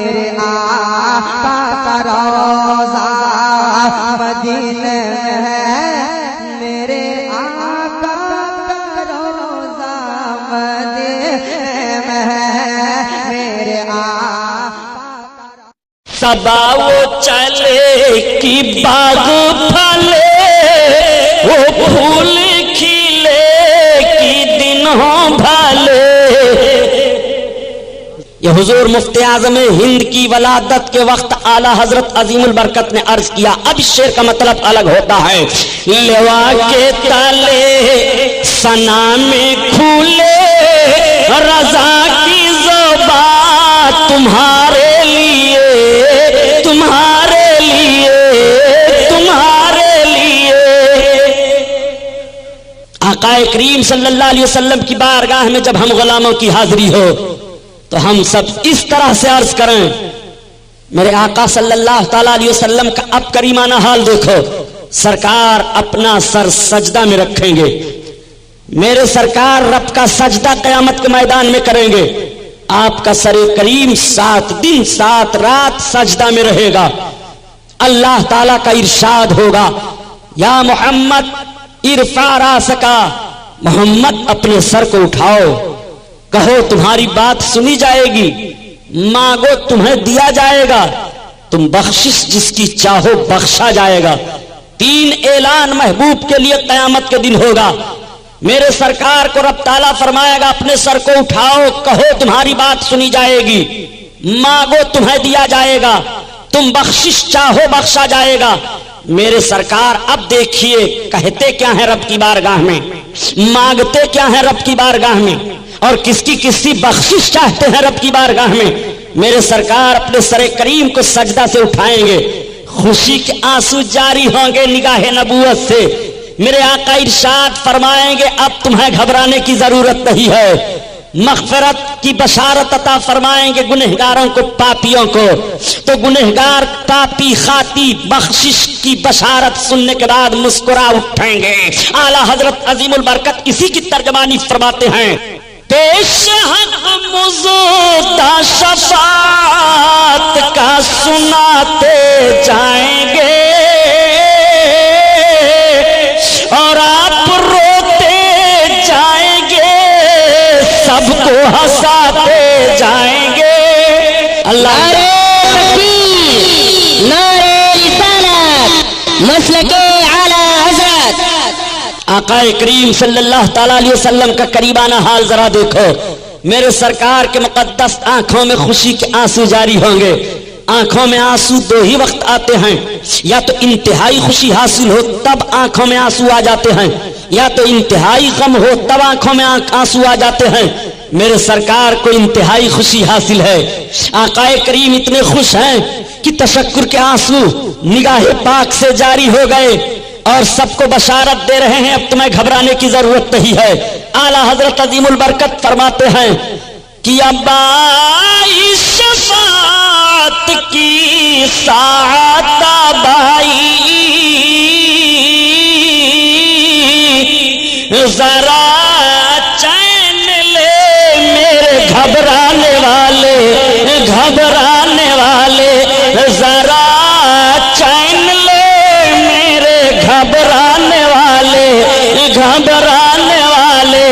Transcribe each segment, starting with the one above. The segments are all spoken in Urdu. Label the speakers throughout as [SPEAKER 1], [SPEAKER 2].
[SPEAKER 1] میرے آقا کا روضہ مدینے میں ہے، میرے آقا کا روضہ مدینے میں ہے، میرے آقا
[SPEAKER 2] صبا وہ چلے کی باغ پھلے، وہ پھول کھلے کی دن ہوں بھلے۔ یہ حضور مفتی اعظم ہند کی ولادت کے وقت اعلیٰ حضرت عظیم البرکت نے عرض کیا۔ اب اس شعر کا مطلب الگ ہوتا ہے۔ لوا کے تلے ثنا میں کھولے، رضا کی زبان تمہارے لیے، تمہارے لیے، تمہارے لیے۔ آقا کریم صلی اللہ علیہ وسلم کی بارگاہ میں جب ہم غلاموں کی حاضری ہو تو ہم سب اس طرح سے عرض کریں، میرے آقا صلی اللہ تعالیٰ علیہ وسلم کا اب کریمانہ حال دیکھو۔ سرکار اپنا سر سجدہ میں رکھیں گے، میرے سرکار رب کا سجدہ قیامت کے میدان میں کریں گے۔ آپ کا سر کریم 7 دن 7 رات سجدہ میں رہے گا۔ اللہ تعالیٰ کا ارشاد ہوگا، یا محمد ارفع راسکا، محمد اپنے سر کو اٹھاؤ، کہو تمہاری بات سنی جائے گی، مانگو تمہیں دیا جائے گا، تم بخشش جس کی چاہو بخشا جائے گا۔ 3 اعلان محبوب کے لیے قیامت کے دن ہوگا۔ میرے سرکار کو رب تعالیٰ فرمائے گا اپنے سر کو اٹھاؤ، کہو تمہاری بات سنی جائے گی، مانگو تمہیں دیا جائے گا، تم بخشش چاہو بخشا جائے گا۔ میرے سرکار اب دیکھیے کہتے کیا ہیں رب کی بارگاہ میں، مانگتے کیا ہیں رب کی بارگاہ میں، اور کس کی بخشش چاہتے ہیں رب کی بارگاہ میں۔ میرے سرکار اپنے سر کریم کو سجدہ سے اٹھائیں گے، خوشی کے آنسو جاری ہوں گے نگاہ نبوت سے۔ میرے آقا ارشاد فرمائیں گے اب تمہیں گھبرانے کی ضرورت نہیں ہے، مغفرت کی بشارت عطا فرمائیں گے گنہگاروں کو، پاپیوں کو۔ تو گنہگار پاپی خاطی بخشش کی بشارت سننے کے بعد مسکرا اٹھیں گے۔ اعلیٰ حضرت عظیم البرکت اسی کی ترجمانی فرماتے ہیں، پیش حق مزودہ شفاعت کا سناتے جائیں گے، اور آپ روتے جائیں گے، سب کو ہنساتے جائیں گے۔ اللہ
[SPEAKER 3] تکبیر، نعرہ رسالت، مسلک اعلیٰ حضرت
[SPEAKER 2] آقا کریم صلی اللہ تعالیٰ علیہ وسلم کا قریبانہ حال ذرا دیکھو۔ میرے سرکار کے مقدس آنکھوں میں خوشی کے آنسو جاری ہوں گے۔ آنکھوں میں آنسو 2 ہی وقت آتے ہیں، یا تو انتہائی خوشی حاصل ہو تب آنکھوں میں آنسو آ جاتے ہیں، یا تو انتہائی غم ہو تب آنکھوں میں آنسو آ جاتے ہیں۔ میرے سرکار کو انتہائی خوشی حاصل ہے۔ آقا کریم اتنے خوش ہیں کہ تشکر کے آنسو نگاہ پاک سے جاری ہو گئے، اور سب کو بشارت دے رہے ہیں اب تمہیں گھبرانے کی ضرورت نہیں ہے۔ اعلیٰ حضرت عظیم البرکت فرماتے ہیں کہ اب آئی شفاعت کی ساعت آئی، ذرا چین لے میرے گھبرانے والے، گھبرانے والے، ذرا چین لے میرے گھبرانے والے، گھبرانے والے۔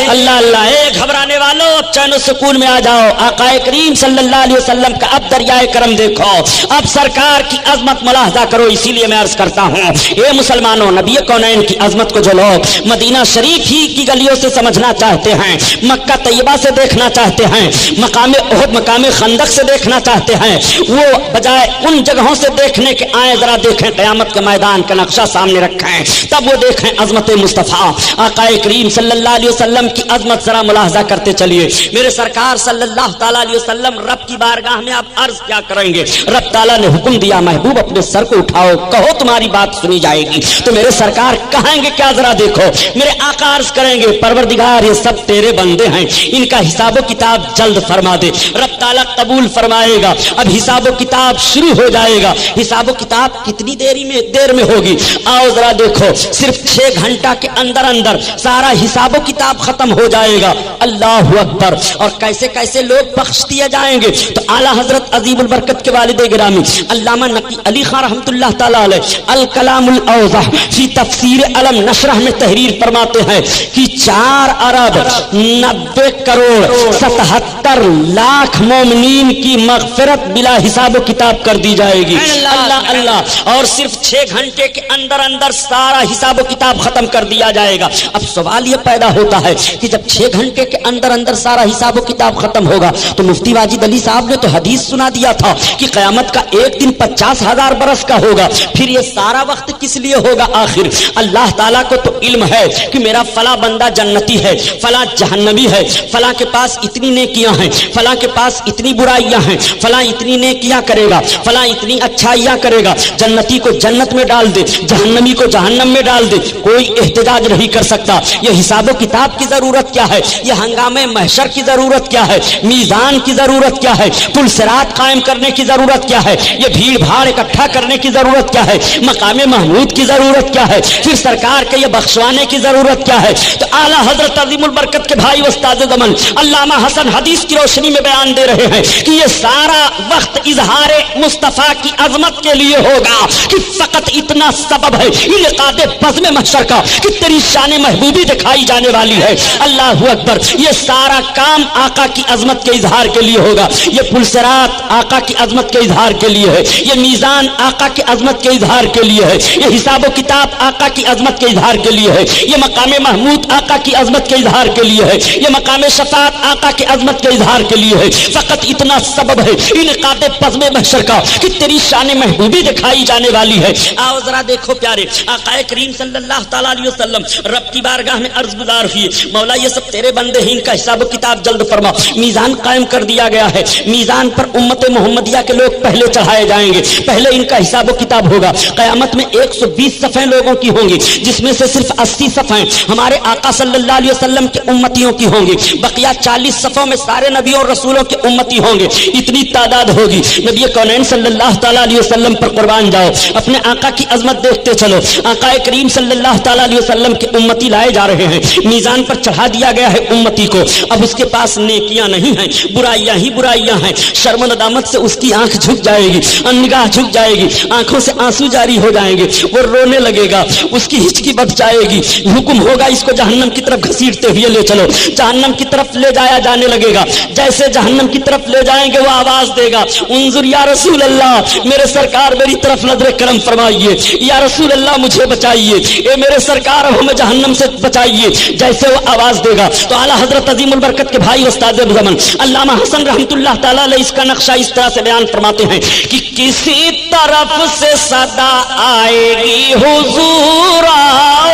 [SPEAKER 2] اللہ اللہ، اے گھبرانے والوں اب چین و سکون میں آ جاؤ۔ آقا کریم صلی اللہ علیہ وسلم کا اب دریائے کرم دیکھو، اب سرکار کی عظمت ملاحظہ کرو۔ اسی لیے میں عرض کرتا ہوں، اے مسلمانوں، نبی کونین کی عظمت کو جو لوگ مدینہ شریف ہی کی گلیوں سے سمجھنا چاہتے ہیں، مکہ طیبہ سے دیکھنا چاہتے ہیں، مقام احد مقام خندق سے دیکھنا چاہتے ہیں، وہ بجائے ان جگہوں سے دیکھنے کے آئے ذرا دیکھیں قیامت کے میدان کا نقشہ سامنے رکھیں، تب وہ دیکھیں عظمت مصطفیٰ آقا کریم صلی اللہ علیہ وسلم کی عظمت ذرا ملاحظہ کرتے چلیے۔ میرے سرکار صلی اللہ تعالیٰ علیہ وسلم رب کی بارگاہ میں آپ عرض کیا کریں گے؟ رب تعالیٰ نے حکم دیا محبوب اپنے سر کو اٹھاؤ، کہو تمہاری بات سنی جائے گی۔ تو میرے سرکار کہیں گے کیا؟ ذرا دیکھو، میرے آقا عرض کریں گے پروردگار یہ سب تیرے بندے ہیں، ان کا حساب و کتاب جلد فرما دے۔ رب تعالیٰ قبول فرمائے گا، اب حساب و کتاب شروع ہو جائے گا۔ حساب و کتاب کتنی دیر میں ہوگی؟ آؤ ذرا دیکھو، صرف 6 گھنٹہ کے اندر اندر سارا حساب و کتاب ختم ہو جائے گا۔ اللہ اکبر، اور کیسے کیسے لوگ بخش دیے جائیں گے. تو اعلیٰ حضرت عظیم البرکت کے والد گرامی علامہ نقی علی خان رحمۃ اللہ تعالی علیہ الکلام الاوضح فی تفسیر علم نشرح میں تحریر فرماتے ہیں کہ 4 ارب 90 کروڑ 77 لاکھ مومنین کی مغفرت بلا حساب و کتاب کر دی جائے گی. اللہ اللہ. اور صرف 6 گھنٹے کے اندر اندر سارا حساب و کتاب ختم کر دیا جائے گا. اب سوال یہ پیدا ہوتا ہے کہ جب 6 گھنٹے کے اندر اندر سارا حساب و کتاب ختم ہوگا تو مفتی واجد علی صاحب نے تو حدیث سنا دیا تھا کہ قیامت کا ایک دن 50,000 برس کا ہوگا. پھر یہ سارا وقت کس لیے ہوگا آخر؟ اللہ تعالیٰ کو تو علم ہے کہ میرا فلاں بندہ جنتی ہے، فلاں جہنمی ہے، فلاں کے پاس اتنی نیکیاں ہیں، فلاں کے پاس اتنی برائیاں ہیں، فلاں اتنی نیکیاں کرے گا، فلاں اتنی اچھائیاں کرے گا. جنتی کو جنت میں ڈال دے، جہنمی کو جہنم میں ڈال دے، کوئی احتجاج نہیں کر سکتا. یہ حساب و کتاب کی ضرورت کیا ہے؟ یہ ہنگامے محشر کی ضرورت کیا ہے؟ میزان کی ضرورت کیا ہے؟ پل صراط قائم کرنے کی ضرورت کیا ہے؟ یہ بھیڑ بھاڑ اکٹھا کرنے کی ضرورت کیا ہے؟ مقام محمود کی ضرورت کیا ہے؟ پھر سرکار کے یہ بخشوانے کی ضرورت کیا ہے؟ تو اعلیٰ حضرت عظیم البرکت کے بھائی استاد زمن علامہ حسن حدیث کی روشنی میں بیان دے رہے ہیں کہ یہ سارا وقت اظہار مصطفیٰ کی عظمت کے لیے ہوگا کہ فقط اتنا سبب ہے انعقاد بزم محشر کا کہ تیری شان محبوبی دکھائی جانے والی ہے. اللہ اکبر. یہ سارا کام آقا کی عظمت کے اظہار کے لیے ہوگا. یہ پل صراط آقا کی عظمت کے اظہار کے لیے ہے. یہ میزان آقا کی عظمت کے اظہار کے لیے ہے. یہ حساب و کتاب آقا کی عظمت کے اظہار کے لیے ہے. یہ مقام محمود آقا کی عظمت کے اظہار کے لیے ہے. یہ مقام شفاعت آقا کی عظمت کے اظہار کے لیے ہے. فقط اتنا سبب ہے انعقاد بزم محشر کا کہ تیری شان محبوبی دکھائی جانے والی ہے. آؤ ذرا دیکھو پیارے آقا کریم صلی اللہ تعالی علیہ وسلم رب کی بارگاہ میں عرض گزار ہوئے، مولا یہ سب تیرے بندے ہیں، ان کا حساب و کتاب جلد فرما. میزان قائم کر دیا گیا ہے. میزان پر امت محمدیہ کے لوگ پہلے چڑھائے جائیں گے، پہلے ان کا حساب و کتاب ہوگا. قیامت میں 120 صفیں لوگوں کی ہوں گی، جس میں سے صرف 80 صفیں ہمارے آقا صلی اللہ علیہ وسلم کے امتیوں کی ہوں گی. بقیہ 40 صفوں میں سارے نبیوں اور رسولوں کے امتی ہوں گے. اتنی تعداد ہوگی. نبی کونین صلی اللہ تعالی علیہ وسلم پر قربان جاؤ، اپنے آقا کی عظمت دیکھتے چلو. آقا کریم صلی اللہ تعالی علیہ وسلم کے امتی لائے جا رہے ہیں. میزان پر چڑھا دیا گیا ہے امتی کو. اب اس کے پاس نیکیاں نہیں ہیں، برائیاں ہی برائیاں ہیں. شرم و ندامت سے اس کی آنکھ جھک جائے گی، نگاہ جھک جائے گی، آنکھوں سے آنسو جاری ہو جائیں گے، وہ رونے لگے گا، اس کی ہچکی بچ جائے گی. حکم ہوگا اس کو جہنم کی طرف گھسیٹتے ہوئے لے چلو. جہنم کی طرف لے جایا جانے لگے گا. جیسے جہنم کی طرف لے جائیں گے وہ آواز دے گا، انظر یا رسول اللہ، میرے سرکار میری طرف نظر کرم فرمائیے، یا رسول اللہ مجھے بچائیے، اے میرے سرکار ہمیں جہنم سے بچائیے. جیسے وہ آواز دے گا تو اعلیٰ حضرت عظیم البرکت کے بھائی استاد زمن علامہ حسن رحمۃ اللہ تعالی علیہ اس کا نقشہ اس طرح سے بیان فرماتے ہیں کہ کسی طرف سے صدا آئے گی حضور آؤ،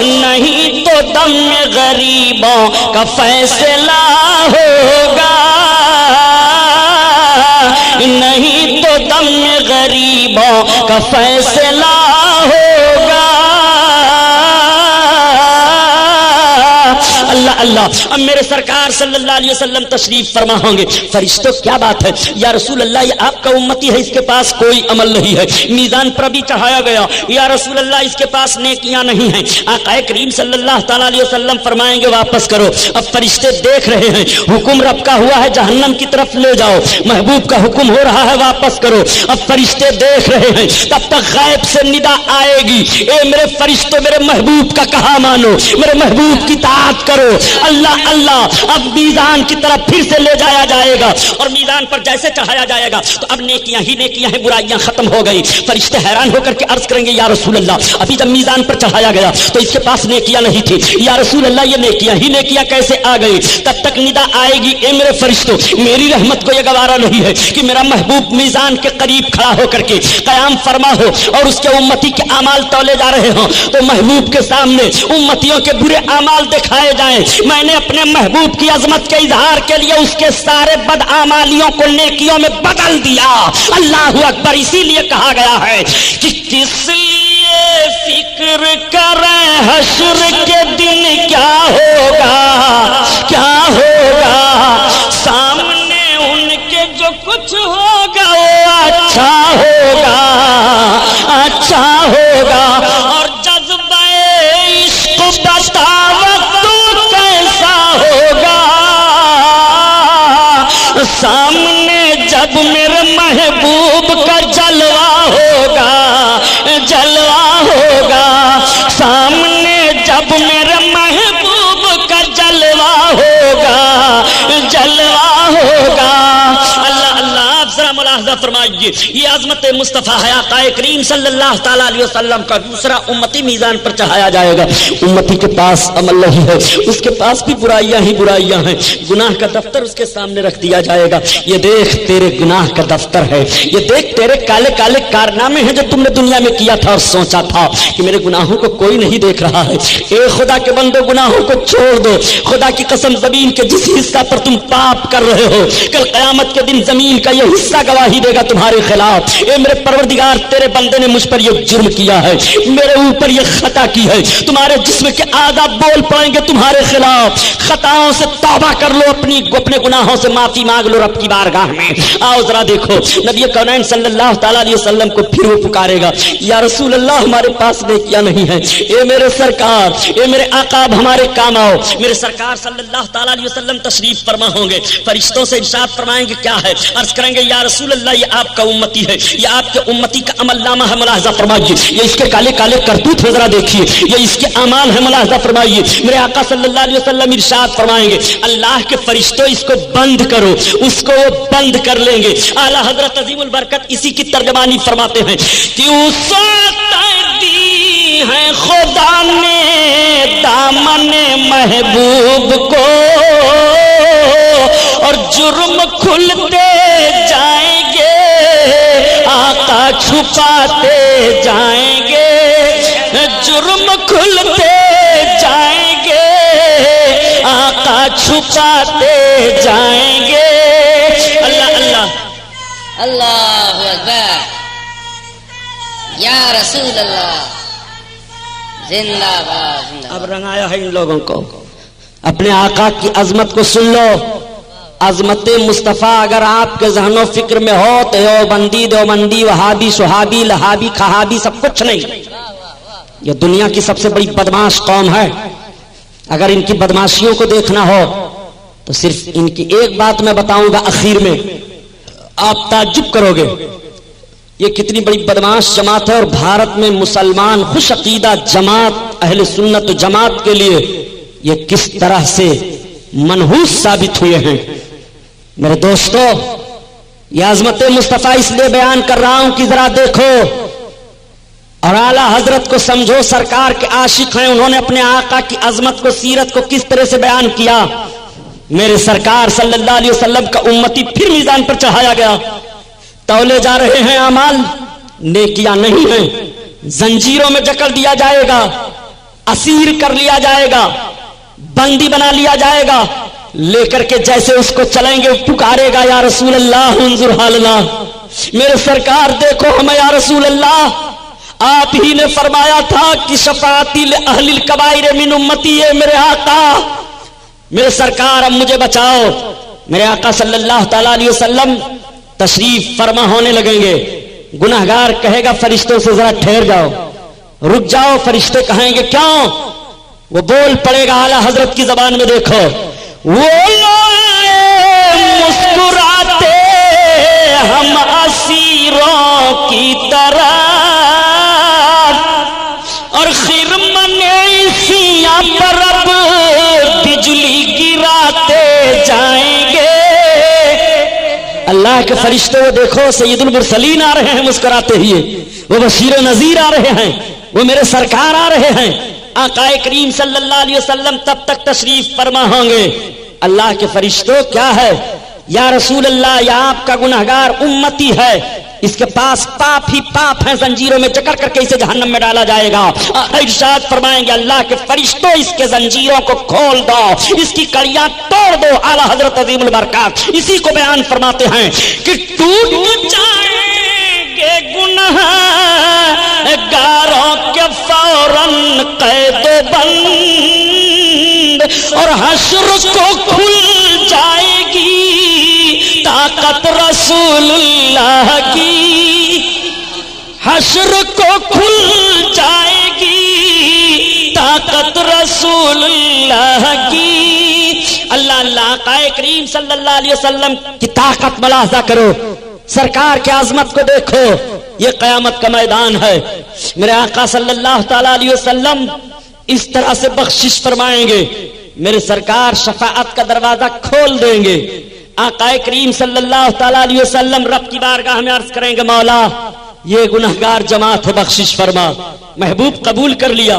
[SPEAKER 2] نہیں تو دم غریبوں کا فیصلہ ہوگا، نہیں تو دم غریبوں کا فیصلہ ہوگا. اللہ اللہ. اب میرے سرکار صلی اللہ علیہ وسلم تشریف فرما ہوں گے. فرشتوں کیا بات ہے یا رسول اللہ، یہ آپ کا امتی ہے، اس کے پاس کوئی عمل نہیں ہے. میزان پر بھی چڑھایا گیا، یا رسول اللہ اس کے پاس نیکیاں نہیں ہیں. آقا کریم صلی اللہ تعالی علیہ وسلم فرمائیں گے واپس کرو. اب فرشتے دیکھ رہے ہیں، حکم رب کا ہوا ہے جہنم کی طرف لے جاؤ، محبوب کا حکم ہو رہا ہے واپس کرو. اب فرشتے دیکھ رہے ہیں، تب تک غیب سے ندا آئے گی، اے میرے فرشتوں میرے محبوب کا کہا مانو، میرے محبوب کی اطاعت کرو. اللہ اللہ. اب میزان کی طرف پھر سے لے جایا جائے گا اور میزان پر جیسے چڑھایا جائے گا تو اب نیکیاں ہی نیکیاں ہیں، برائیاں ختم ہو گئی. فرشتے حیران ہو کر کے عرض کریں گے یا رسول اللہ، ابھی جب میزان پر چڑھایا گیا تو اس کے پاس نیکیاں نہیں تھی، یا رسول اللہ یہ نیکیاں ہی نیکیاں کیسے آ گئی؟ تب تک ندا آئے گی، اے میرے فرشتوں میری رحمت کو یہ گوارا نہیں ہے کہ میرا محبوب میزان کے قریب کھڑا ہو کر کے قیام فرما ہو اور اس کے امتی کے اعمال تولے جا رہے ہوں تو محبوب کے سامنے امتیوں کے برے اعمال دکھائے جائیں. میں نے اپنے محبوب کی عظمت کے اظہار کے لیے اس کے سارے بدعمالیوں کو نیکیوں میں بدل دیا. اللہ اکبر. اسی لیے کہا گیا ہے کہ کس لیے فکر کریں حشر کے دن کیا ہوگا، کیا ہوگا، سامنے ان کے جو کچھ ہوگا وہ اچھا ہوگا، اچھا ہوگا. اور جذبہ عشق بتا وقت سامنے جب میرے محبوب کا جلوہ ہوگا، جلوہ ہوگا، سامنے جب میرے محبوب کا جلوہ ہوگا، جلوہ ہوگا۔ اللہ اللہ، آپ ذرا ملاحظہ فرمائیے، یہ عظمت مصطفیٰ ہے، آقا کریم صلی اللہ تعالیٰ علیہ وسلم کا دوسرا امتی میزان پر چڑھایا جائے گا۔ امتی کے پاس عمل نہیں ہے، اس کے پاس بھی برائیاں ہی برائیاں ہیں، گناہ کا دفتر اس کے سامنے رکھ دیا جائے گا۔ یہ دیکھ تیرے گناہ کا دفتر ہے، یہ دیکھ تیرے کالے کالے کارنامے ہیں جو تم نے دنیا میں کیا تھا اور سوچا تھا کہ میرے گناہوں کو کوئی نہیں دیکھ رہا ہے۔ اے خدا کے بندو، گناہوں کو چھوڑ دو، خدا کی قسم زمین کے جس حصہ پر تم پاپ کر رہے ہو، کل قیامت کے دن زمین کا یہ حصہ گواہی دے گا تمہارے خلاف۔ اے میرے پروردگار، تیرے بندے نے مجھ پر یہ جرم کیا ہے، میرے اوپر یہ خطا کی ہے، تمہارے جسم کے اعضاء بول پڑیں گے تمہارے خلاف۔ خطاؤں سے توبہ کر لو، اپنے گناہوں سے معافی مانگ لو رب کی بارگاہ میں۔ آؤ ذرا دیکھو، نبی کونین صلی اللہ تعالیٰ علیہ وسلم کو پھر وہ پکارے گا، یا رسول اللہ ہمارے پاس نیکیاں نہیں ہے، اے میرے سرکار، اے میرے آقا، اب ہمارے کام آؤ۔ میرے سرکار صلی اللہ تعالیٰ علیہ وسلم تشریف فرما ہوں گے، فرشتوں سے ارشاد فرمائیں گے کیا ہے، عرض کریں گے یا رسول اللہ یہ آپ کا امتی ہے، یہ آپ کے امتی کا عمل نامہ ہے، ملاحظہ فرمائیے، یہ اس کے کالے کالے کرتوت ہے، ذرا دیکھیے، یہ اس کے اعمال ہے، ملاحظہ فرمائیے۔ میرے آقا صلی اللہ علیہ وسلم ارشاد فرمائیں گے اللہ کے فرشتوں اس کو بند کرو، اس کو وہ بند کر لیں گے۔ اعلیٰ حضرت عظیم البرکت اسی کی ترجمانی فرماتے ہیں کہ دی ہے خدا نے دامن محبوب کو، اور جرم کھلتے جائیں گے آقا چھپاتے جائیں گے، جرم کھلتے جائیں گے آقا چھپاتے جائیں گے۔ اللہ اللہ
[SPEAKER 3] اللہ اکبر، یا رسول اللہ، زندہ باد زندہ باد۔
[SPEAKER 2] اب رنگایا ہے ان لوگوں کو، اپنے آقا کی عظمت کو سن لو۔ عظمت مصطفیٰ اگر آپ کے ذہن و فکر میں ہو تو دیوبندی وہابی صحابی لہابی کھہابی سب کچھ نہیں، یہ دنیا کی سب سے بڑی بدماش قوم ہے۔ اگر ان کی بدماشیوں کو دیکھنا ہو تو صرف ان کی ایک بات میں بتاؤں گا آخر میں، آپ تعجب کرو گے یہ کتنی بڑی بدماش جماعت ہے، اور بھارت میں مسلمان خوش عقیدہ جماعت اہل سنت جماعت کے لیے یہ کس طرح سے منحوس ثابت ہوئے ہیں۔ میرے دوستو، یہ عظمت مصطفیٰ اس لیے بیان کر رہا ہوں کہ ذرا دیکھو اور اعلیٰ حضرت کو سمجھو، سرکار کے عاشق ہیں، انہوں نے اپنے آقا کی عظمت کو، سیرت کو کس طرح سے بیان کیا۔ میرے سرکار صلی اللہ علیہ وسلم کا امتی پھر میزان پر چڑھایا گیا، تولے جا رہے ہیں اعمال، نیکیاں نہیں ہیں، زنجیروں میں جکڑ دیا جائے گا، اسیر کر لیا جائے گا، بندی بنا لیا جائے گا، لے کر کے جیسے اس کو چلیں گے پکارے گا یا رسول اللہ انظر حالنا، میرے سرکار دیکھو ہمیں یا رسول اللہ۔ آپ ہی نے فرمایا تھا کہ شفاعتی لأہل الکبائر من امتی، میرے آقا، میرے سرکار اب مجھے بچاؤ۔ میرے آقا صلی اللہ تعالیٰ علیہ وسلم تشریف فرما ہونے لگیں گے، گناہگار کہے گا فرشتوں سے ذرا ٹھہر جاؤ، رک جاؤ، فرشتے کہیں گے کیوں؟ وہ بول پڑے گا اعلیٰ حضرت کی زبان میں، دیکھو وہ مسکراتے ہم اسیروں کی طرح، اور خرمن سیاں پر اب بجلی گراتے جائیں گے۔ اللہ کے فرشتے وہ دیکھو سید المرسلین آ رہے ہیں مسکراتے ہوئے، وہ بشیر و نذیر آ رہے ہیں، وہ میرے سرکار آ رہے ہیں۔ آقا کریم صلی اللہ علیہ وسلم تب تک تشریف فرما ہوں گے۔ اللہ کے فرشتوں کیا ہے یا رسول اللہ، یہ آپ کا گنہگار امتی ہے، اس کے پاس پاپ ہی پاپ ہیں، زنجیروں میں جکڑ کر کے اسے جہنم میں ڈالا جائے گا۔ ارشاد فرمائیں گے اللہ کے فرشتوں اس کے زنجیروں کو کھول دو، اس کی کڑیاں توڑ دو۔ اعلیٰ حضرت عظیم البرکات اسی کو بیان فرماتے ہیں کہ ٹوٹ جائیں گے گناہ گاروں کے فوراً قید و بند، اور حشر کو کھل جائے گی طاقت رسول اللہ کی، حشر کو کھل جائے گی طاقت رسول اللہ کی۔ اللہ اللہ آقا کریم صلی اللہ علیہ وسلم کی طاقت ملاحظہ کرو، سرکار کی عظمت کو دیکھو، یہ قیامت کا میدان ہے۔ میرے آقا صلی اللہ تعالی علیہ وسلم اس طرح سے بخشش فرمائیں گے، میرے سرکار شفاعت کا دروازہ کھول دیں گے۔ آقا کریم صلی اللہ تعالی علیہ وسلم رب کی بارگاہ میں عرض کریں گے، مولا یہ گنہگار جماعت ہے، بخشش فرما۔ محبوب قبول کر لیا،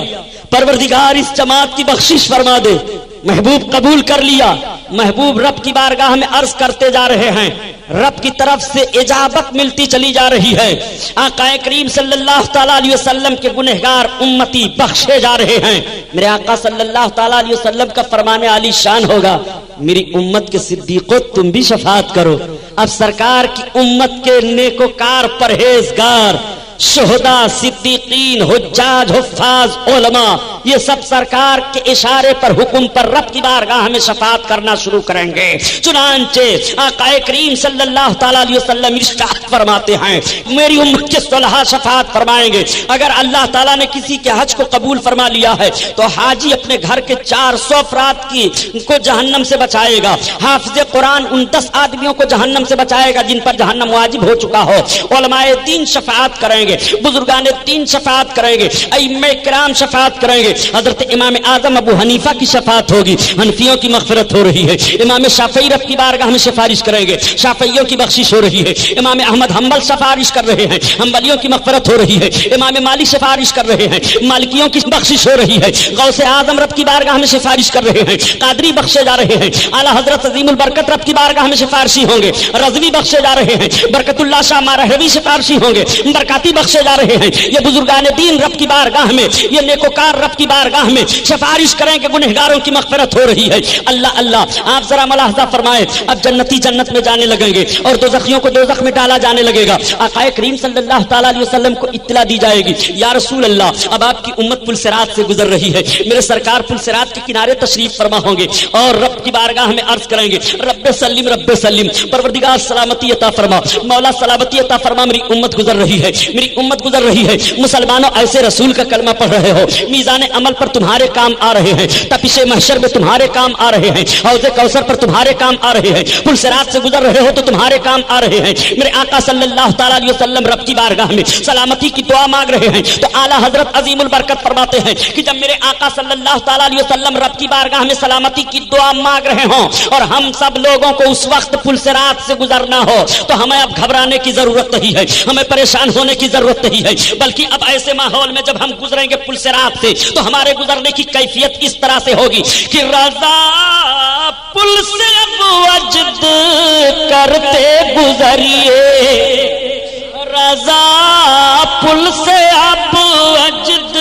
[SPEAKER 2] پروردگار اس جماعت کی بخشش فرما دے۔ محبوب قبول کر لیا، محبوب رب کی بارگاہ میں عرض کرتے جا رہے ہیں، رب کی طرف سے اجابت ملتی چلی جا رہی ہے۔ آقا کریم صلی اللہ تعالی علیہ وسلم کے گنہگار امتی بخشے جا رہے ہیں۔ میرے آقا صلی اللہ تعالی علیہ وسلم کا فرمان عالی شان ہوگا، میری امت کے صدیقوں تم بھی شفاعت کرو۔ اب سرکار کی امت کے نیکوکار پرہیزگار شہداء، صدیقین، حجاج، حفاظ، علماء، یہ سب سرکار کے اشارے پر، حکم پر رب کی بارگاہ میں شفاعت کرنا شروع کریں گے۔ چنانچہ آقا کریم صلی اللہ تعالی علیہ وسلم ارشاد فرماتے ہیں، میری امت کے صلحاء شفاعت فرمائیں گے۔ اگر اللہ تعالیٰ نے کسی کے حج کو قبول فرما لیا ہے تو حاجی اپنے گھر کے 400 افراد کو جہنم سے بچائے گا، حافظ قرآن ان 10 آدمیوں کو جہنم سے بچائے گا جن پر جہنم واجب ہو چکا ہو۔ علماء دین شفاعت کریں گے، بزرگان دین شفاعت کریں گے، ائمہ کرام شفاعت کریں گے۔ حضرت امام اعظم ابو حنیفہ کی شفاعت ہوگی، حنفیوں کی مغفرت ہو رہی ہے۔ امام شافعی رب کی بارگاہ میں سفارش کریں گے، شافعیوں کی بخشش ہو رہی ہے۔ امام احمد حنبل سفارش کر رہے ہیں، حنبلیوں کی مغفرت ہو رہی ہے۔ امام مالک سفارش کر رہے ہیں، مالکیوں کی بخشش ہو رہی ہے۔ غوث اعظم رب کی بارگاہ میں سفارش کر رہے ہیں، قادری بخشے جا رہے ہیں۔ اعلیٰ حضرت عظیم البرکت رب کی بارگاہ میں سفارشی ہوں گے، رضوی بخشے جا رہے ہیں۔ برکت اللہ شاہ مارہوی سفارشی ہوں گے، برکاتی بخشے جا رہے ہیں۔ یہ بزرگان دین رب کی بارگاہ میں، یہ نیکوکار رب کی بارگاہ میں سفارش کریں کہ گنہگاروں کی مغفرت ہو رہی ہے۔ اللہ اللہ، آپ ذرا ملاحظہ فرمائیں، اب جنتی جنت میں جانے لگیں گے اور دوزخیوں کو دوزخ میں ڈالا جانے لگے گا۔ آقا کریم صلی اللہ تعالی علیہ وسلم کو اطلاع دی جائے گی، یا رسول اللہ اب آپ کی امت پل صراط سے گزر رہی ہے، میرے سرکار پل صراط کے کنارے تشریف فرما ہوں گے اور رب کی بارگاہ میں عرض کریں گے، رب سلم رب سلم، پروردگار سلامتی عطا فرما، مولا سلامتی عطا فرما، میری امت گزر رہی ہے، میری امت گزر رہی ہے۔ مسلمانوں ایسے رسول کا کلمہ پڑھ رہے ہو، میزان عمل پر تمہارے کام آ رہے ہیں، تپش محشر میں تمہارے کام آ رہے ہیں، حوض کوثر پر تمہارے کام آ رہے ہیں، پل صراط سے گزر رہے ہو تو تمہارے کام آ رہے ہیں۔ میرے آقا صلی اللہ تعالی علیہ وسلم رب کی بارگاہ میں سلامتی کی دعا مانگ رہے ہیں تو اعلیٰ حضرت عظیم البرکت فرماتے ہیں کہ جب میرے آقا صلی اللہ تعالی علیہ وسلم رب کی بارگاہ میں سلامتی کی دعا مانگ رہے ہوں اور ہم سب لوگوں کو اس وقت پل صراط سے گزرنا ہو تو ہمیں اب گھبرانے کی ضرورت نہیں ہے، ہمیں پریشان ہونے کی ضرورت نہیں ہے، بلکہ اب ایسے ماحول میں جب ہم گزریں گے پل صراط سے تو ہمارے گزرنے کی کیفیت اس طرح سے ہوگی کہ رضا پل سے اب وجد کرتے گزریے، رضا پل سے اب وجد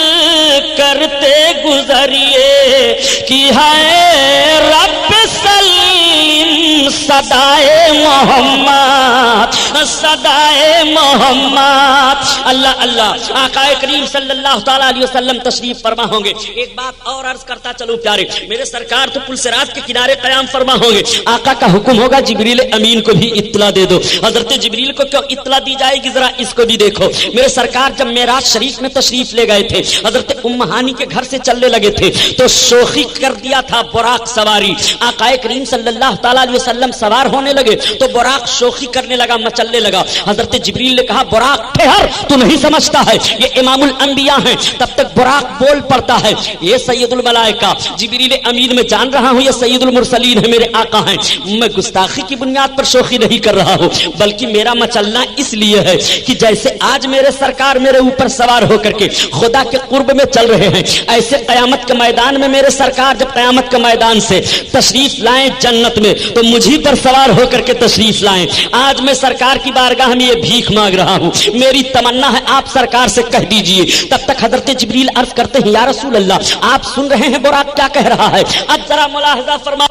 [SPEAKER 2] کرتے گزریے کہ ہے رب سلیم صدائے محمد، صدائے محمد۔ اللہ اللہ، آقا کریم صلی اللہ تعالی علیہ وسلم تشریف فرما ہوں گے۔ ایک بات اور عرض کرتا چلو پیارے، میرے سرکار تو پل صراط کے کنارے قیام فرما ہوں گے، آقا کا حکم ہوگا جبریل امین کو بھی اطلاع دے دو۔ حضرت جبریل کو کیوں اطلاع دی جائے گی، ذرا اس کو بھی دیکھو۔ میرے سرکار جب معراج شریف میں تشریف لے گئے تھے، حضرت ام ہانی کے گھر سے چلنے لگے تھے تو شوخی کر دیا تھا براق سواری۔ آقا کریم صلی اللہ تعالی علیہ وسلم سوار ہونے لگے تو براق شوخی کرنے لگا، مچلنے لگا۔ حضرت جبریل نے کہا براق ٹھہر، تو نہیں سمجھتا ہے یہ امام الانبیاء ہیں؟ تب تک براق بول پڑتا ہے، یہ سید الملائکہ جبریل امین، میں جان رہا ہوں یہ سید المرسلین ہے، میرے آقا ہیں، میں گستاخی کی بنیاد پر شوخی نہیں کر رہا ہوں، بلکہ میرا مچلنا اس لیے ہے کہ جیسے آج میرے سرکار میرے اوپر سوار ہو کر کے خدا کے قرب میں چل رہے ہیں، ایسے قیامت کے میدان میں میرے سرکار جب قیامت کے میدان سے تشریف لائیں جنت میں تو مجھی پر سوار ہو کر کے تشریف لائیں۔ آج میں سرکار کی بارگاہ میں یہ بھیک مانگ رہا ہوں، میری تمنا ہے آپ سرکار سے کہہ دیجئے۔ تب تک حضرت جبریل عرض کرتے ہیں، یا رسول اللہ آپ سن رہے ہیں براق کیا کہہ رہا ہے؟ اب ذرا ملاحظہ فرما،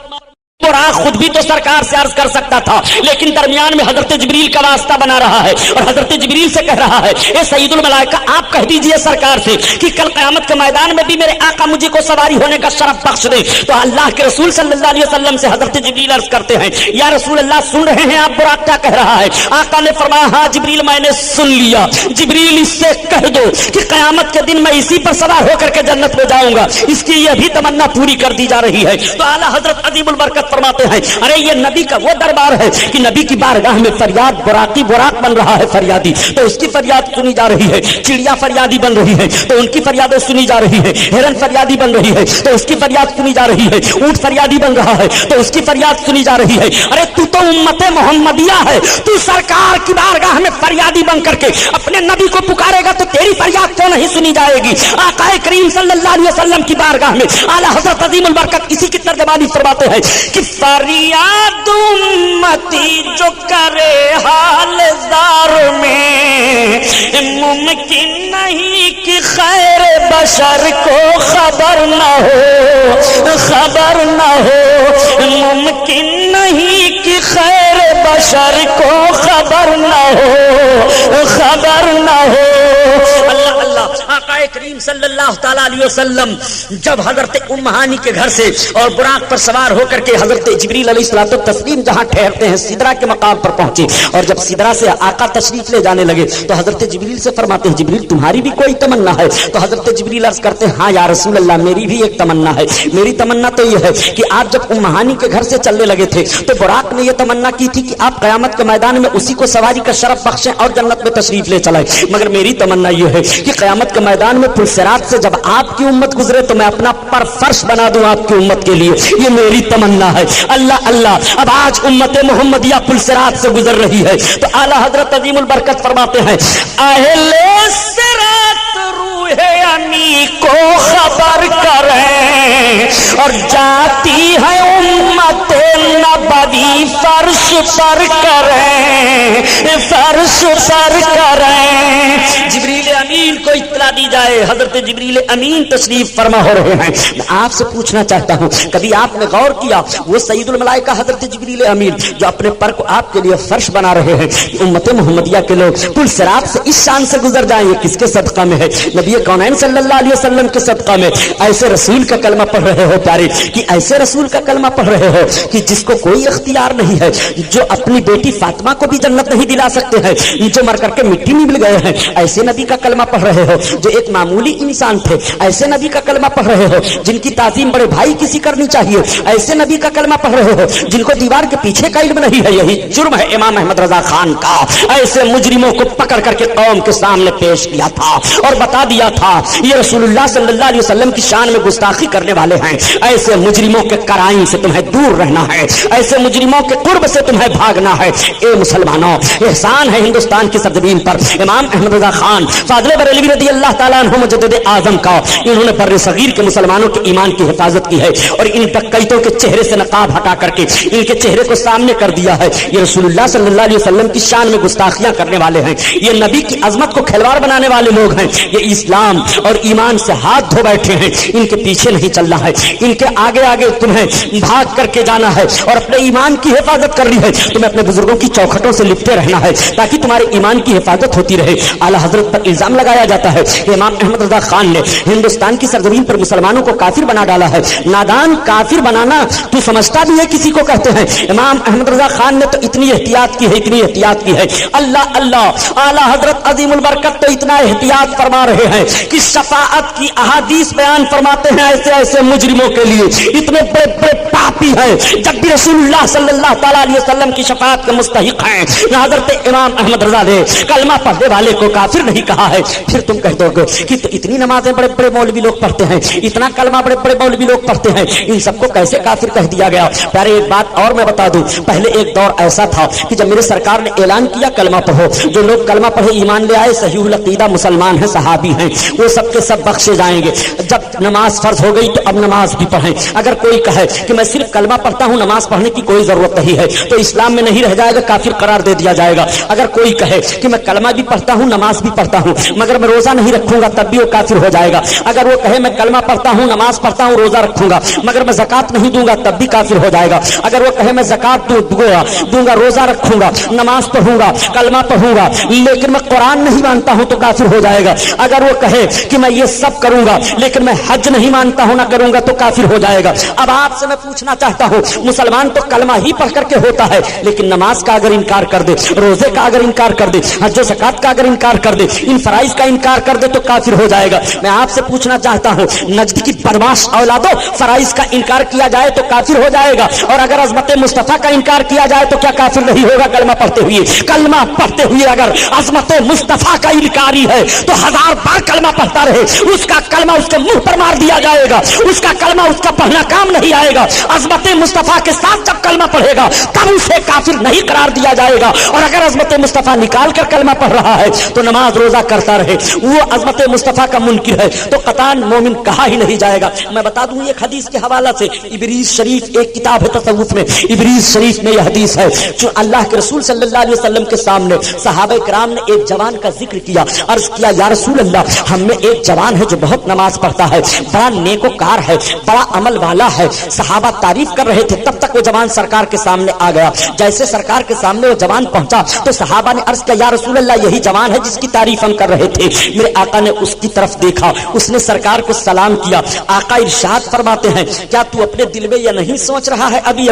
[SPEAKER 2] براق خود بھی تو سرکار سے عرض کر سکتا تھا، لیکن درمیان میں حضرت جبریل کا واسطہ بنا رہا ہے اور حضرت جبریل سے کہہ رہا ہے، اے سید الملائکہ آپ کہہ دیجئے سرکار سے کہ کل قیامت کے میدان میں بھی میرے آقا مجھے کو سواری ہونے کا شرف بخش دے۔ تو اللہ کے رسول صلی اللہ علیہ وسلم سے حضرت جبریل عرض کرتے ہیں، یا رسول اللہ سن رہے ہیں آپ براق کیا کہہ رہا ہے؟ آقا نے فرمایا، ہاں جبریل میں نے سن لیا، جبریل اس سے کہہ دو کہ قیامت کے دن میں اسی پر سوار ہو کر کے جنت میں جاؤں گا، اس کی یہ بھی تمنا پوری کر دی جا رہی ہے۔ تو اعلیٰ حضرت عظیم البرکت فرماتے ہیں ارے یہ نبی کا وہ دربار ہے کہ نبی کی بارگاہ میں فریاد براقی براق بن رہا ہے فریادی، تو اس کی فریاد سنی جا رہی ہے، چڑیا فریادی بن رہی ہے تو ان کی فریادیں سنی جا رہی ہے، ہرن فریادی بن رہی ہے تو اس کی فریاد سنی جا رہی ہے، اونٹ فریادی بن رہا ہے تو اس کی فریاد سنی جا رہی ہے۔ ارے تو امت محمدیہ ہے، تو سرکار کی بارگاہ میں فریادی بن کر کے اپنے نبی کو پکارے گا تو تیری فریاد کیوں نہیں سنی جائے گی؟ آقا کریم صلی اللہ علیہ وسلم کی بارگاہ میں اعلیٰ حضرت عظیم البرکت اسی کی ترجمانی فرماتے ہیں کہ فریاد امتی جو کرے حال زار میں ممکن نہیں کہ خیر بشر کو خبر نہ ہو، خبر نہ ہو، ممکن نہیں کہ خیر بشر کو خبر نہ ہو، خبر نہ ہو۔ اللہ اللہ، آقا کریم صلی اللہ تعالی علیہ وسلم جب حضرت ام ہانی کے گھر سے اور براق پر سوار ہو کر کے حضرت جبریل علیہ الصلوۃ والتسلیم جہاں ٹھہرتے ہیں سدرہ کے مقام پر پہنچے، اور جب سدرہ سے آقا تشریف لے جانے لگے تو حضرت جبریل سے فرماتے ہیں جبریل تمہاری بھی کوئی تمنا ہے؟ تو حضرت جبریل عرض کرتے ہیں ہاں یا رسول اللہ میری بھی ایک تمنا ہے، میری تمنا تو یہ ہے کہ آپ جب ام ہانی کے گھر سے چلنے لگے تھے تو براق نے یہ تمنا کی تھی کہ آپ قیامت کے میدان میں اسی کو سواری کا شرف بخشیں اور جنت میں تشریف لے چلائیں، مگر میری تمنا یہ ہے کہ قیامت کے میدان میں پل صراط سے جب آپ کی امت گزرے تو میں اپنا پر فرش بنا دوں آپ کی امت کے لیے، یہ میری تمنا ہے۔ اللہ اللہ، اب آج امت محمدیہ پل صراط سے گزر رہی ہے تو اعلیٰ حضرت عظیم البرکت فرماتے ہیں اہل صراط روح امی کو خبر کریں اور جاتی ہے امت نبوی فرش پر کریں، فرش پر کریں۔ جبریل امین کو اطلاع دی جائے، حضرت جبریل امین تشریف فرما ہو رہے ہیں۔ میں آپ سے پوچھنا چاہتا ہوں کبھی آپ نے غور کیا وہ سید الملائکہ حضرت جبریل امین جو اپنے پر کو آپ کے لیے فرش بنا رہے ہیں، امت محمدیہ کے لوگ پل صراط سے اس شان سے گزر جائیں، یہ کس کے صدقہ میں ہے؟ نبی کونین صلی اللہ علیہ وسلم کے صدقہ میں۔ ایسے رسول کا کلمہ پڑھ رہے ہو پیارے، کہ ایسے رسول کا کلمہ پڑھ رہے ہو کہ جس کو کوئی اختیار نہیں ہے، جو اپنی بیٹی فاطمہ کو بھی جنت نہیں دلا سکتے ہیں، جو مر کر کے مٹی میں مل گئے ہیں، ایسے نبی کا کلمہ پڑھ رہے ہو جو ایک معمولی انسان تھے، ایسے نبی کا کلمہ پڑھ رہے ہو جن کی تعظیم بڑے بھائی کسی کرنی چاہیے، ایسے نبی کا کلمہ پڑھ رہے ہو جن کو دیوار کے پیچھے کا علم نہیں ہے، یہی جرم ہے امام احمد رضا خان کا۔ ایسے مجرموں کو پکڑ کر کے قوم کے سامنے پیش کیا تھا اور بتا دیا تھا یہ رسول اللہ صلی اللہ علیہ وسلم کی شان میں گستاخی کرنے والے ہیں، ایسے مجرموں کے کرائم سے تمہیں دور رہنا ہے، ایسے مجرموں کے قرب سے تمہیں بھاگنا ہے۔ اے مسلمانوں، احسان ہے ہندوستان کی سرزمین پر امام احمد رضا خان فاضل بریلوی رضی اللہ تعالیٰ عنہ مجدد اعظم کا، انہوں نے بر صغیر کے مسلمانوں کے ایمان کی حفاظت کی ہے اور ان ڈکیتوں کے چہرے سے نقاب ہٹا کر کے ان کے چہرے کو سامنے کر دیا ہے، یہ رسول اللہ صلی اللہ علیہ وسلم کی شان میں گستاخیاں کرنے والے ہیں، یہ نبی کی عظمت کو کھلواڑ بنانے والے لوگ ہیں، یہ اسلام اور ایمان سے ہاتھ دھو بیٹھے ہیں، ان کے پیچھے نہیں چلنا ہے، ان کے آگے آگے تمہیں بھاگ کر کے جانا ہے اور اپنے ایمان کی حفاظت کرنی ہے، تمہیں اپنے بزرگوں کی چوکھٹوں سے لپٹے رہنا ہے تاکہ تمہارے ایمان کی حفاظت ہوتی رہے۔ اعلیٰ حضرت پر الزام لگایا جاتا ہے کہ امام احمد رضا خان نے ہندوستان کی سرزمین پر مسلمانوں کو کافر بنا ڈالا ہے۔ نادان کافر بنانا تو سمجھتا بھی ہے کسی کو کہتے ہیں، امام احمد رضا خان نے تو اتنی احتیاط کی ہے، اتنی احتیاط کی ہے، اللہ اللہ، اعلیٰ حضرت عظیم البرکت تو اتنا احتیاط فرما رہے ہیں کہ شفاعت کی احادیث بیان فرماتے ہیں ایسے ایسے مجرموں کے لیے، اتنے بڑے بڑے پاپی ہیں جب بھی رسول اللہ صلی اللہ تعالیٰ علیہ وسلم کی شفاعت کے مستحق ہیں۔ حضرت امام احمد رضا نے کلمہ پڑھنے والے کو کافر نہیں کہا ہے، پھر تم کہہ دو گے کہ تو اتنی نمازیں بڑے بڑے مولوی لوگ پڑھتے ہیں، اتنا کلمہ بڑے بڑے مولوی لوگ پڑھتے ہیں، ان سب کو کیسے کافر کہہ دیا گیا؟ پیارے ایک بات اور میں بتا دوں، پہلے ایک دور ایسا تھا کہ جب میرے سرکار نے اعلان کیا کلمہ پڑھو، جو لوگ کلمہ پڑھے ایمان لے آئے صحیح العقیدہ مسلمان ہیں صحابی ہیں، وہ سب کے سب بخشے جائیں گے۔ جب نماز فرض ہو گئی تو اب نماز بھی پڑھیں۔ اگر کوئی کہے کہ میں صرف کلمہ پڑھتا ہوں نماز پڑھنے کی کوئی ضرورت نہیں ہے تو اسلام میں نہیں رہ جائے گا، کافر قرار دے دیا جائے گا۔ اگر کوئی کہے کہ میں کلمہ بھی پڑھتا ہوں نماز بھی پڑھتا ہوں مگر میں روزہ نہیں رکھوں گا تب بھی وہ کافر ہو جائے گا۔ اگر وہ کہے میں کلمہ پڑھتا ہوں نماز پڑھتا ہوں روزہ رکھوں گا مگر میں زکات نہیں دوں گا تب بھی کافر ہو جائے گا۔ اگر وہ کہے میں زکات دوں گا روزہ رکھوں گا نماز پڑھوں گا کلمہ پڑھوں گا لیکن میں قرآن نہیں مانتا ہوں تو کافر ہو جائے گا۔ اگر وہ کہے کہ میں یہ سب کروں گا لیکن میں حج نہیں مانتا ہوں نہ کروں گا تو کافر ہو جائے گا۔ اب آپ سے میں پوچھنا چاہتا ہوں، مسلمان تو کلمہ ہی پڑھ کر کے ہوتا ہے لیکن نماز کا اگر انکار کر دے، روزے کا اگر انکار کر دے، حج و زکات کا اگر انکار کر دے، ان فرائض کا انکار کر دے تو کافر ہو جائے گا. میں آپ سے پوچھنا چاہتا ہوں نجد کی بدماش اولادوں فرائض کا انکار کیا جائے تو کافر ہو جائے گا, اور اگر عظمت مصطفیٰ کا انکار کیا جائے تو کیا کافر نہیں ہوگا؟ کلمہ پڑھتے ہوئے اگر عظمت مصطفیٰ کا انکاری ہے تو 1000 بار کلمہ پڑھتا رہے, اس کا کلمہ اس کے منہ پر مار دیا جائے گا, اس کا کلمہ اس کا پڑھنا کام نہیں آئے گا. عظمت مصطفیٰ کے ساتھ جب کلمہ پڑھے گا تب اسے کافر نہیں قرار دیا جائے گا, اور اگر عظمت مصطفیٰ نکال کر کلمہ پڑھ رہا ہے تو نماز روزہ کرتا رہے, وہ عظمت مصطفیٰ کا منکر ہے تو قطعاً مومن کہا ہی نہیں جائے گا. میں بتا دوں ایک حدیث کے حوالہ سے, ابریز شریف ایک کتاب ہے تصوف میں, ابریز شریف میں یہ حدیث ہے جو اللہ کے رسول صلی اللہ علیہ وسلم کے سامنے صحابہ کرام نے ایک جوان کا ذکر کیا, عرض کیا یا رسول اللہ ہم میں ایک جوان ہے جو بہت نماز پڑھتا ہے, بڑا نیکوکار ہے, بڑا عمل والا ہے. صحابہ تعریف کر رہے تھے, تب تک وہ جوان سرکار کے سامنے آ گیا. جیسے سرکار کے سامنے وہ جوان پہنچا تو صحابہ نے عرض کیا یا رسول اللہ یہی جوان ہے جس کی تعریف ہم کر رہے تھے. میرے آقا نے اس کی طرف دیکھا, اس نے سرکار کو سلام کیا. آقا ارشاد فرماتے ہیں کیا تو اپنے دل میں یہ نہیں سوچ رہا ہے ابھی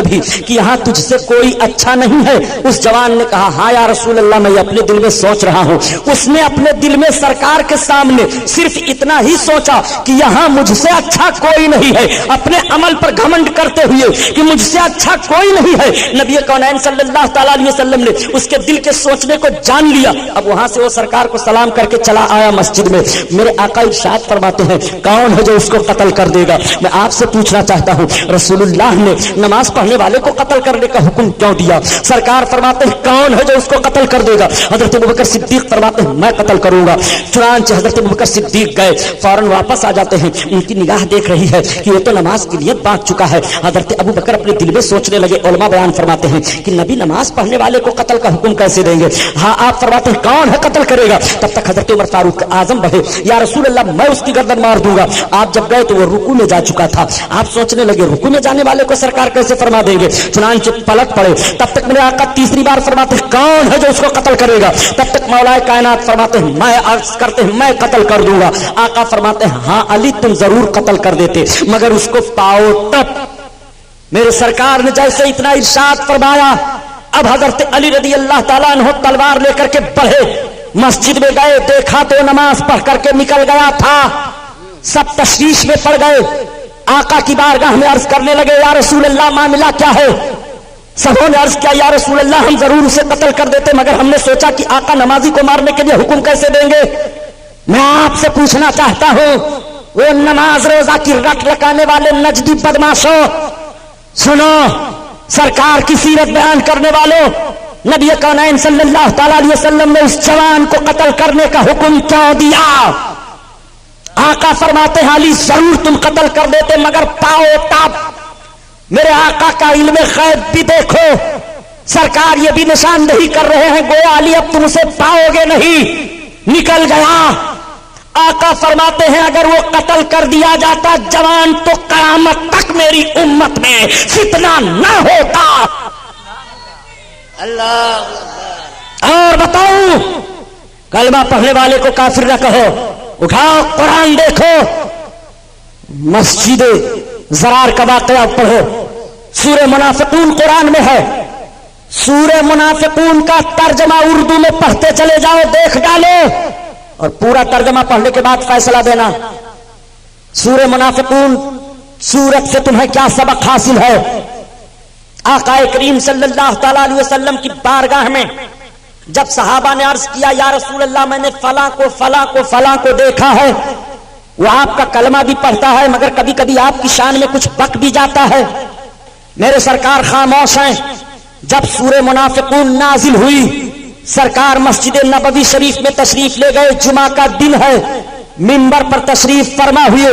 [SPEAKER 2] کہ یہاں تجھ سے کوئی اچھا نہیں ہے؟ اس جوان نے کہا ہاں یا رسول اللہ میں اپنے دل میں سوچ رہا ہوں. اس نے اپنے دل میں سرکار کے سامنے صرف اتنا ہی سوچا کہ یہاں مجھ سے اچھا کوئی نہیں ہے, اپنے عمل پر گھمنڈ کرتے ہوئے کہ مجھ سے اچھا کوئی نہیں ہے. نبی کونین صلی اللہ تعالی علیہ وسلم نے اس کے دل کے سوچنے کو جان لیا. اب وہاں سے وہ سرکار کو سلام کر کے چلا آیا مسجد میں. میرے آقا ارشاد فرماتے ہیں کون ہے جو اس کو قتل کر دے گا؟ میں آپ سے پوچھنا چاہتا ہوں رسول اللہ نے نماز پڑھنے والے کو قتل کرنے کا حکم کیوں دیا؟ سرکار فرماتے ہیں کون ہے جو اس کو قتل کر دے گا؟ حضرت ابوبکر صدیق فرماتے ہیں میں قتل کروں گا. چنانچہ حضرت ابوبکر صدیق گئے, فوراً واپس آ جاتے ہیں. ان کی نگاہ دیکھ رہی ہے کہ یہ تو نماز کی نیت باندھ چکا ہے. حضرت ابوبکر اپنے دل میں سوچنے لگے. علماء بیان فرماتے ہیں کہ نبی نماز پڑھنے والے کو قتل کا حکم کیسے دیں گے؟ ہاں آپ فرماتے ہیں کون ہے قتل کرے گا؟ تب تک حضرت عمر فاروق اعظم بڑھے, یا رسول اللہ میں اس کی گردن مار دوں گا. آپ جب گئے تو وہ رکوع میں جا چکا تھا. آپ سوچنے لگے رکوع میں جانے والے کو سرکار کیسے فرما دیں گے؟ چنانچہ پلٹ پڑے. تب تک میرے آقا تیسری بار فرماتے ہیں کون ہے جو اس کو قتل کرے گا؟ تب تک مولا کائنات فرماتے ہیں میں عرض کرتے ہیں میں قتل کر دوں گا. آقا فرماتے ہیں ہاں علی تم ضرور قتل کر دیتے مگر اس کو پاؤ تب. میرے سرکار نے جیسے اتنا ارشاد فرمایا, اب حضرت علی رضی اللہ تعالیٰ عنہ تلوار لے کر کے بڑھے, مسجد میں گئے, دیکھا تو نماز پڑھ کر کے نکل گیا تھا. سب تشویش میں پڑ گئے, آقا کی بارگاہ میں عرض کرنے لگے یا رسول اللہ معاملہ کیا ہے؟ سبوں نے عرض کیا یا رسول اللہ ہم ضرور اسے قتل کر دیتے مگر ہم نے سوچا کہ آقا نمازی کو مارنے کے لیے حکم کیسے دیں گے. میں آپ سے پوچھنا چاہتا ہوں وہ نماز روزہ کی رٹ لگانے والے نجدی بدماشوں, سنو سرکار کی سیرت بیان کرنے والوں, نبی کونین صلی اللہ تعالی علیہ وسلم نے اس جوان کو قتل کرنے کا حکم کیوں دیا؟ آقا فرماتے ہیں علی ضرور تم قتل کر دیتے مگر پاؤ تاب. میرے آقا کا علم غیب بھی دیکھو, سرکار یہ بھی نشاندہی کر رہے ہیں گویا علی اب تم اسے پاؤ گے نہیں, نکل گیا. آقا فرماتے ہیں اگر وہ قتل کر دیا جاتا جوان تو قیامت تک میری امت میں فتنہ نہ ہوتا.
[SPEAKER 3] اللہ
[SPEAKER 2] اور بتاؤں کلمہ پڑھنے والے کو کافر نہ کہو. اٹھاؤ قرآن دیکھو, مسجد زرار کا واقعہ پڑھو, سورہ منافقون قرآن میں ہے. سورہ منافقون کا ترجمہ اردو میں پڑھتے چلے جاؤ, دیکھ ڈالو اور پورا ترجمہ پڑھنے کے بعد فیصلہ دینا. سورہ منافقون سورت سے تمہیں کیا سبق حاصل ہے؟ آقا کریم صلی اللہ تعالی علیہ وسلم کی بارگاہ میں جب صحابہ نے عرض کیا یا رسول اللہ میں نے فلاں کو فلاں کو فلاں کو دیکھا ہے, وہ آپ کا کلمہ بھی پڑھتا ہے مگر کبھی کبھی آپ کی شان میں کچھ بک بھی جاتا ہے. میرے سرکار خاموش ہیں. جب سورہ منافقون نازل ہوئی سرکار مسجد نبوی شریف میں تشریف لے گئے. جمعہ کا دن ہے, منبر پر تشریف فرما ہوئے.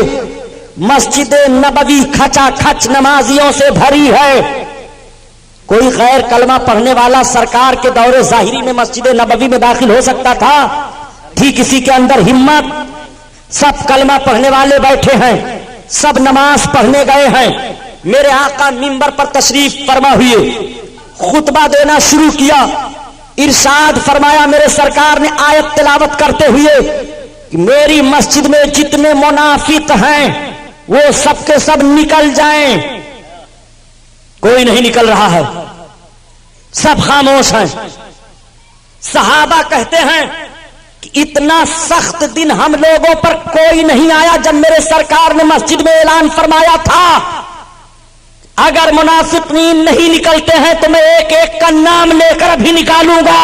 [SPEAKER 2] مسجد نبوی کھچا کھچ نمازیوں سے بھری ہے. کوئی غیر کلمہ پڑھنے والا سرکار کے دور ظاہری میں مسجد نبوی میں داخل ہو سکتا تھا؟ تھی کسی کے اندر ہمت؟ سب کلمہ پڑھنے والے بیٹھے ہیں, سب نماز پڑھنے گئے ہیں. میرے آقا منبر پر تشریف فرما ہوئے, خطبہ دینا شروع کیا. ارشاد فرمایا میرے سرکار نے آیت تلاوت کرتے ہوئے کہ میری مسجد میں جتنے منافق ہیں وہ سب کے سب نکل جائیں. کوئی نہیں نکل رہا ہے, سب خاموش ہیں. صحابہ کہتے ہیں کہ اتنا سخت دن ہم لوگوں پر کوئی نہیں آیا جب میرے سرکار نے مسجد میں اعلان فرمایا تھا اگر منافقین نہیں نکلتے ہیں تو میں ایک ایک کا نام لے کر ابھی نکالوں گا.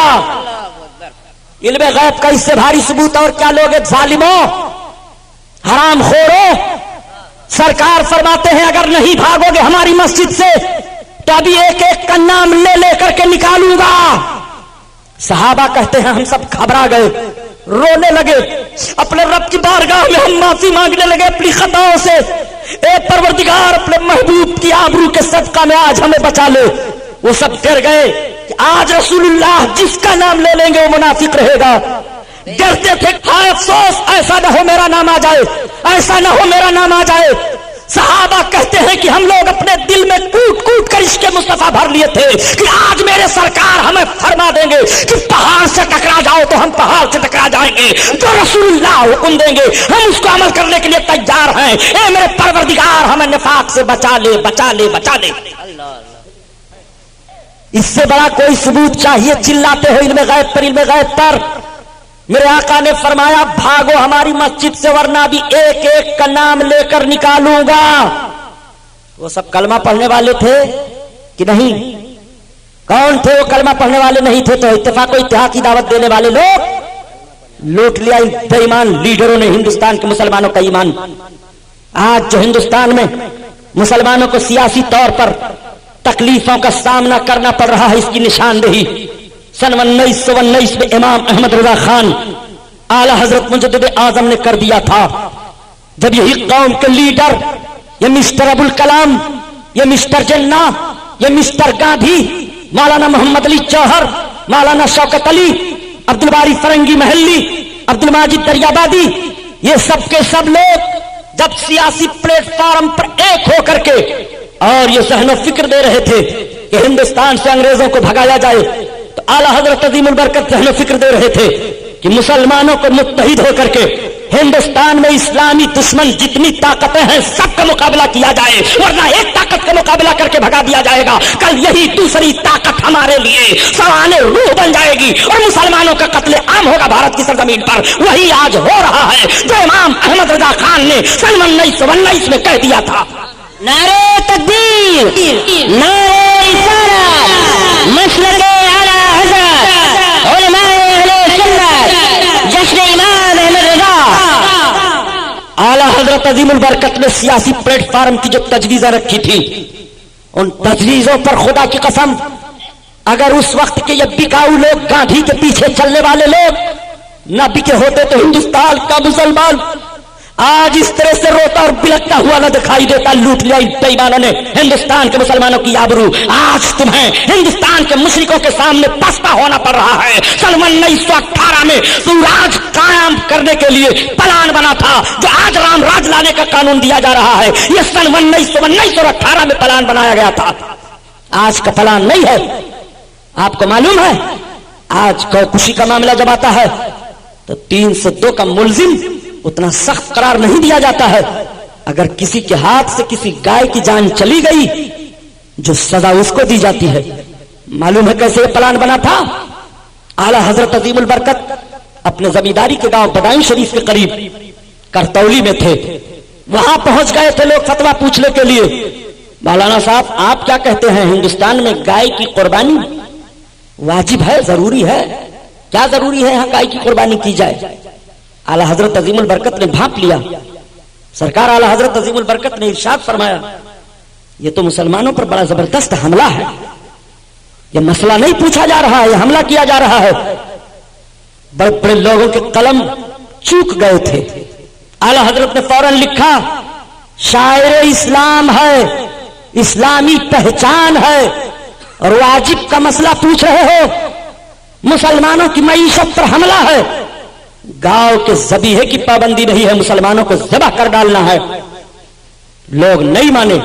[SPEAKER 2] علم غیب کا اس سے بھاری ثبوت اور کیا لوگ ظالموں حرام خورو. سرکار فرماتے ہیں اگر نہیں بھاگو گے ہماری مسجد سے تو ابھی ایک ایک کا نام لے لے کر کے نکالوں گا. صحابہ کہتے ہیں ہم سب گھبرا گئے, رونے لگے, اپنے رب کی بارگاہ میں ہم معافی مانگنے لگے اپنی خطاؤں سے. اے پروردگار اپنے محبوب کی آبرو کے صدقہ میں آج ہمیں بچا لے. وہ سب ڈر گئے کہ آج رسول اللہ جس کا نام لے لیں گے وہ منافق رہے گا. ڈرتے تھے ہائے افسوس ایسا نہ ہو میرا نام آ جائے, ایسا نہ ہو میرا نام آ جائے. صحابہ کہتے ہیں کہ ہم لوگ اپنے دل میں کوٹ کوٹ کر عشق مصطفیٰ بھر لیے تھے کہ آج میرے سرکار ہمیں فرما دیں گے کہ پہاڑ سے ٹکرا جاؤ تو ہم پہاڑ سے ٹکرا جائیں گے, جو رسول اللہ حکم دیں گے ہم اس کو عمل کرنے کے لیے تیار ہیں. اے میرے پروردگار ہمیں نفاق سے بچا لے بچا لے بچا لے. اس سے بڑا کوئی ثبوت چاہیے چلاتے ہو علم غیب پر علم غیب پر. میرے آقا نے فرمایا بھاگو ہماری مسجد سے ورنہ بھی ایک ایک کا نام لے کر نکالوں گا. وہ سب کلمہ پڑھنے والے تھے کہ نہیں؟ کون تھے وہ کلمہ پڑھنے والے نہیں تھے تو اتفاق و اتحاد کی دعوت دینے والے لوگ لوٹ لیا بے ایمان لیڈروں نے ہندوستان کے مسلمانوں کا ایمان. آج جو ہندوستان میں مسلمانوں کو سیاسی طور پر تکلیفوں کا سامنا کرنا پڑ رہا ہے اس کی نشاندہی سن 1919 میں امام احمد رضا خان اعلی حضرت مجدد اعظم نے کر دیا تھا. جب یہی قوم کے لیڈر یہ مسٹر ابوالکلام, یہ مسٹر جناح, یہ مسٹر گاندھی, مولانا محمد علی جوہر, مولانا شوکت علی, عبد الباری فرنگی محلی, عبد الماجد دریابادی, یہ سب کے سب لوگ جب سیاسی پلیٹ فارم پر ایک ہو کر کے اور یہ ذہن و فکر دے رہے تھے کہ ہندوستان سے انگریزوں کو بھگایا جائے تو اعلیٰ حضرت عظیم البرکت ذہن و فکر دے رہے تھے کہ مسلمانوں کو متحد ہو کر کے ہندوستان میں اسلامی دشمن جتنی طاقتیں ہیں سب کا مقابلہ کیا جائے ورنہ ایک طاقت کا مقابلہ کر کے بھگا دیا جائے گا. کل یہی دوسری طاقت ہمارے لیے سوانح روح بن جائے گی اور مسلمانوں کا قتل عام ہوگا بھارت کی سرزمین پر. وہی آج ہو رہا ہے جو امام احمد رضا خان نے سن 1919 میں کہہ دیا تھا.
[SPEAKER 3] نعرہ تکبیر, نعرہ رسالت, مسلک اعلی حضرت علماء اہل سنت, جشن امام احمد رضا.
[SPEAKER 2] اعلی حضرت عظیم البرکت نے سیاسی پلیٹ فارم کی جو تجویزیں رکھی تھی ان تجویزوں پر خدا کی قسم اگر اس وقت کے یہ بکاؤ لوگ گاندھی کے پیچھے چلنے والے لوگ نہ بکے ہوتے تو ہندوستان کا مسلمان آج اس طرح سے روتا اور بلکتا ہوا نہ دکھائی دیتا. لوٹ لیا بے ایمانوں نے ہندوستان کے مسلمانوں کی آبرو. آج تمہیں ہندوستان کے مشرکوں کے سامنے پسپا ہونا پڑ رہا ہے. سن 1918 میں سوراج قائم کرنے کے لیے پلان بنا تھا جو آج رام راج لانے کا قانون دیا جا رہا ہے. یہ سن 1918 میں پلان بنایا گیا تھا, آج کا پلان نہیں ہے. آپ کو معلوم ہے آج کو خوشی کا معاملہ جب آتا ہے تو 3 سے 2 کا ملزم اتنا سخت قرار نہیں دیا جاتا ہے. اگر کسی کے ہاتھ سے کسی گائے کی جان چلی گئی جو سزا اس کو دی جاتی ہے. معلوم ہے کیسے یہ پلان بنا تھا. اعلی حضرت عظیم البرکت اپنے زمینداری کے گاؤں بدائن شریف کے قریب کرتولی میں تھے. وہاں پہنچ گئے تھے لوگ فتویٰ پوچھنے کے لیے. مولانا صاحب آپ کیا کہتے ہیں ہندوستان میں گائے کی قربانی واجب ہے, ضروری ہے؟ کیا ضروری ہے یہاں گائے کی قربانی کی جائے؟ اعلی حضرت عظیم البرکت نے بھانپ لیا. سرکار اعلی حضرت عظیم البرکت نے ارشاد فرمایا یہ تو مسلمانوں پر بڑا زبردست حملہ ہے. یہ مسئلہ نہیں پوچھا جا رہا ہے, یہ حملہ کیا جا رہا ہے. بڑے بڑے لوگوں کے قلم چوک گئے تھے. اعلی حضرت نے فوراً لکھا شاعر اسلام ہے, اسلامی پہچان ہے اور واجب کا مسئلہ پوچھ رہے ہو. مسلمانوں کی معیشت پر حملہ ہے. گاؤں کے ذبیحے کی پابندی نہیں ہے, مسلمانوں کو ذبح کر ڈالنا ہے. لوگ نہیں مانے.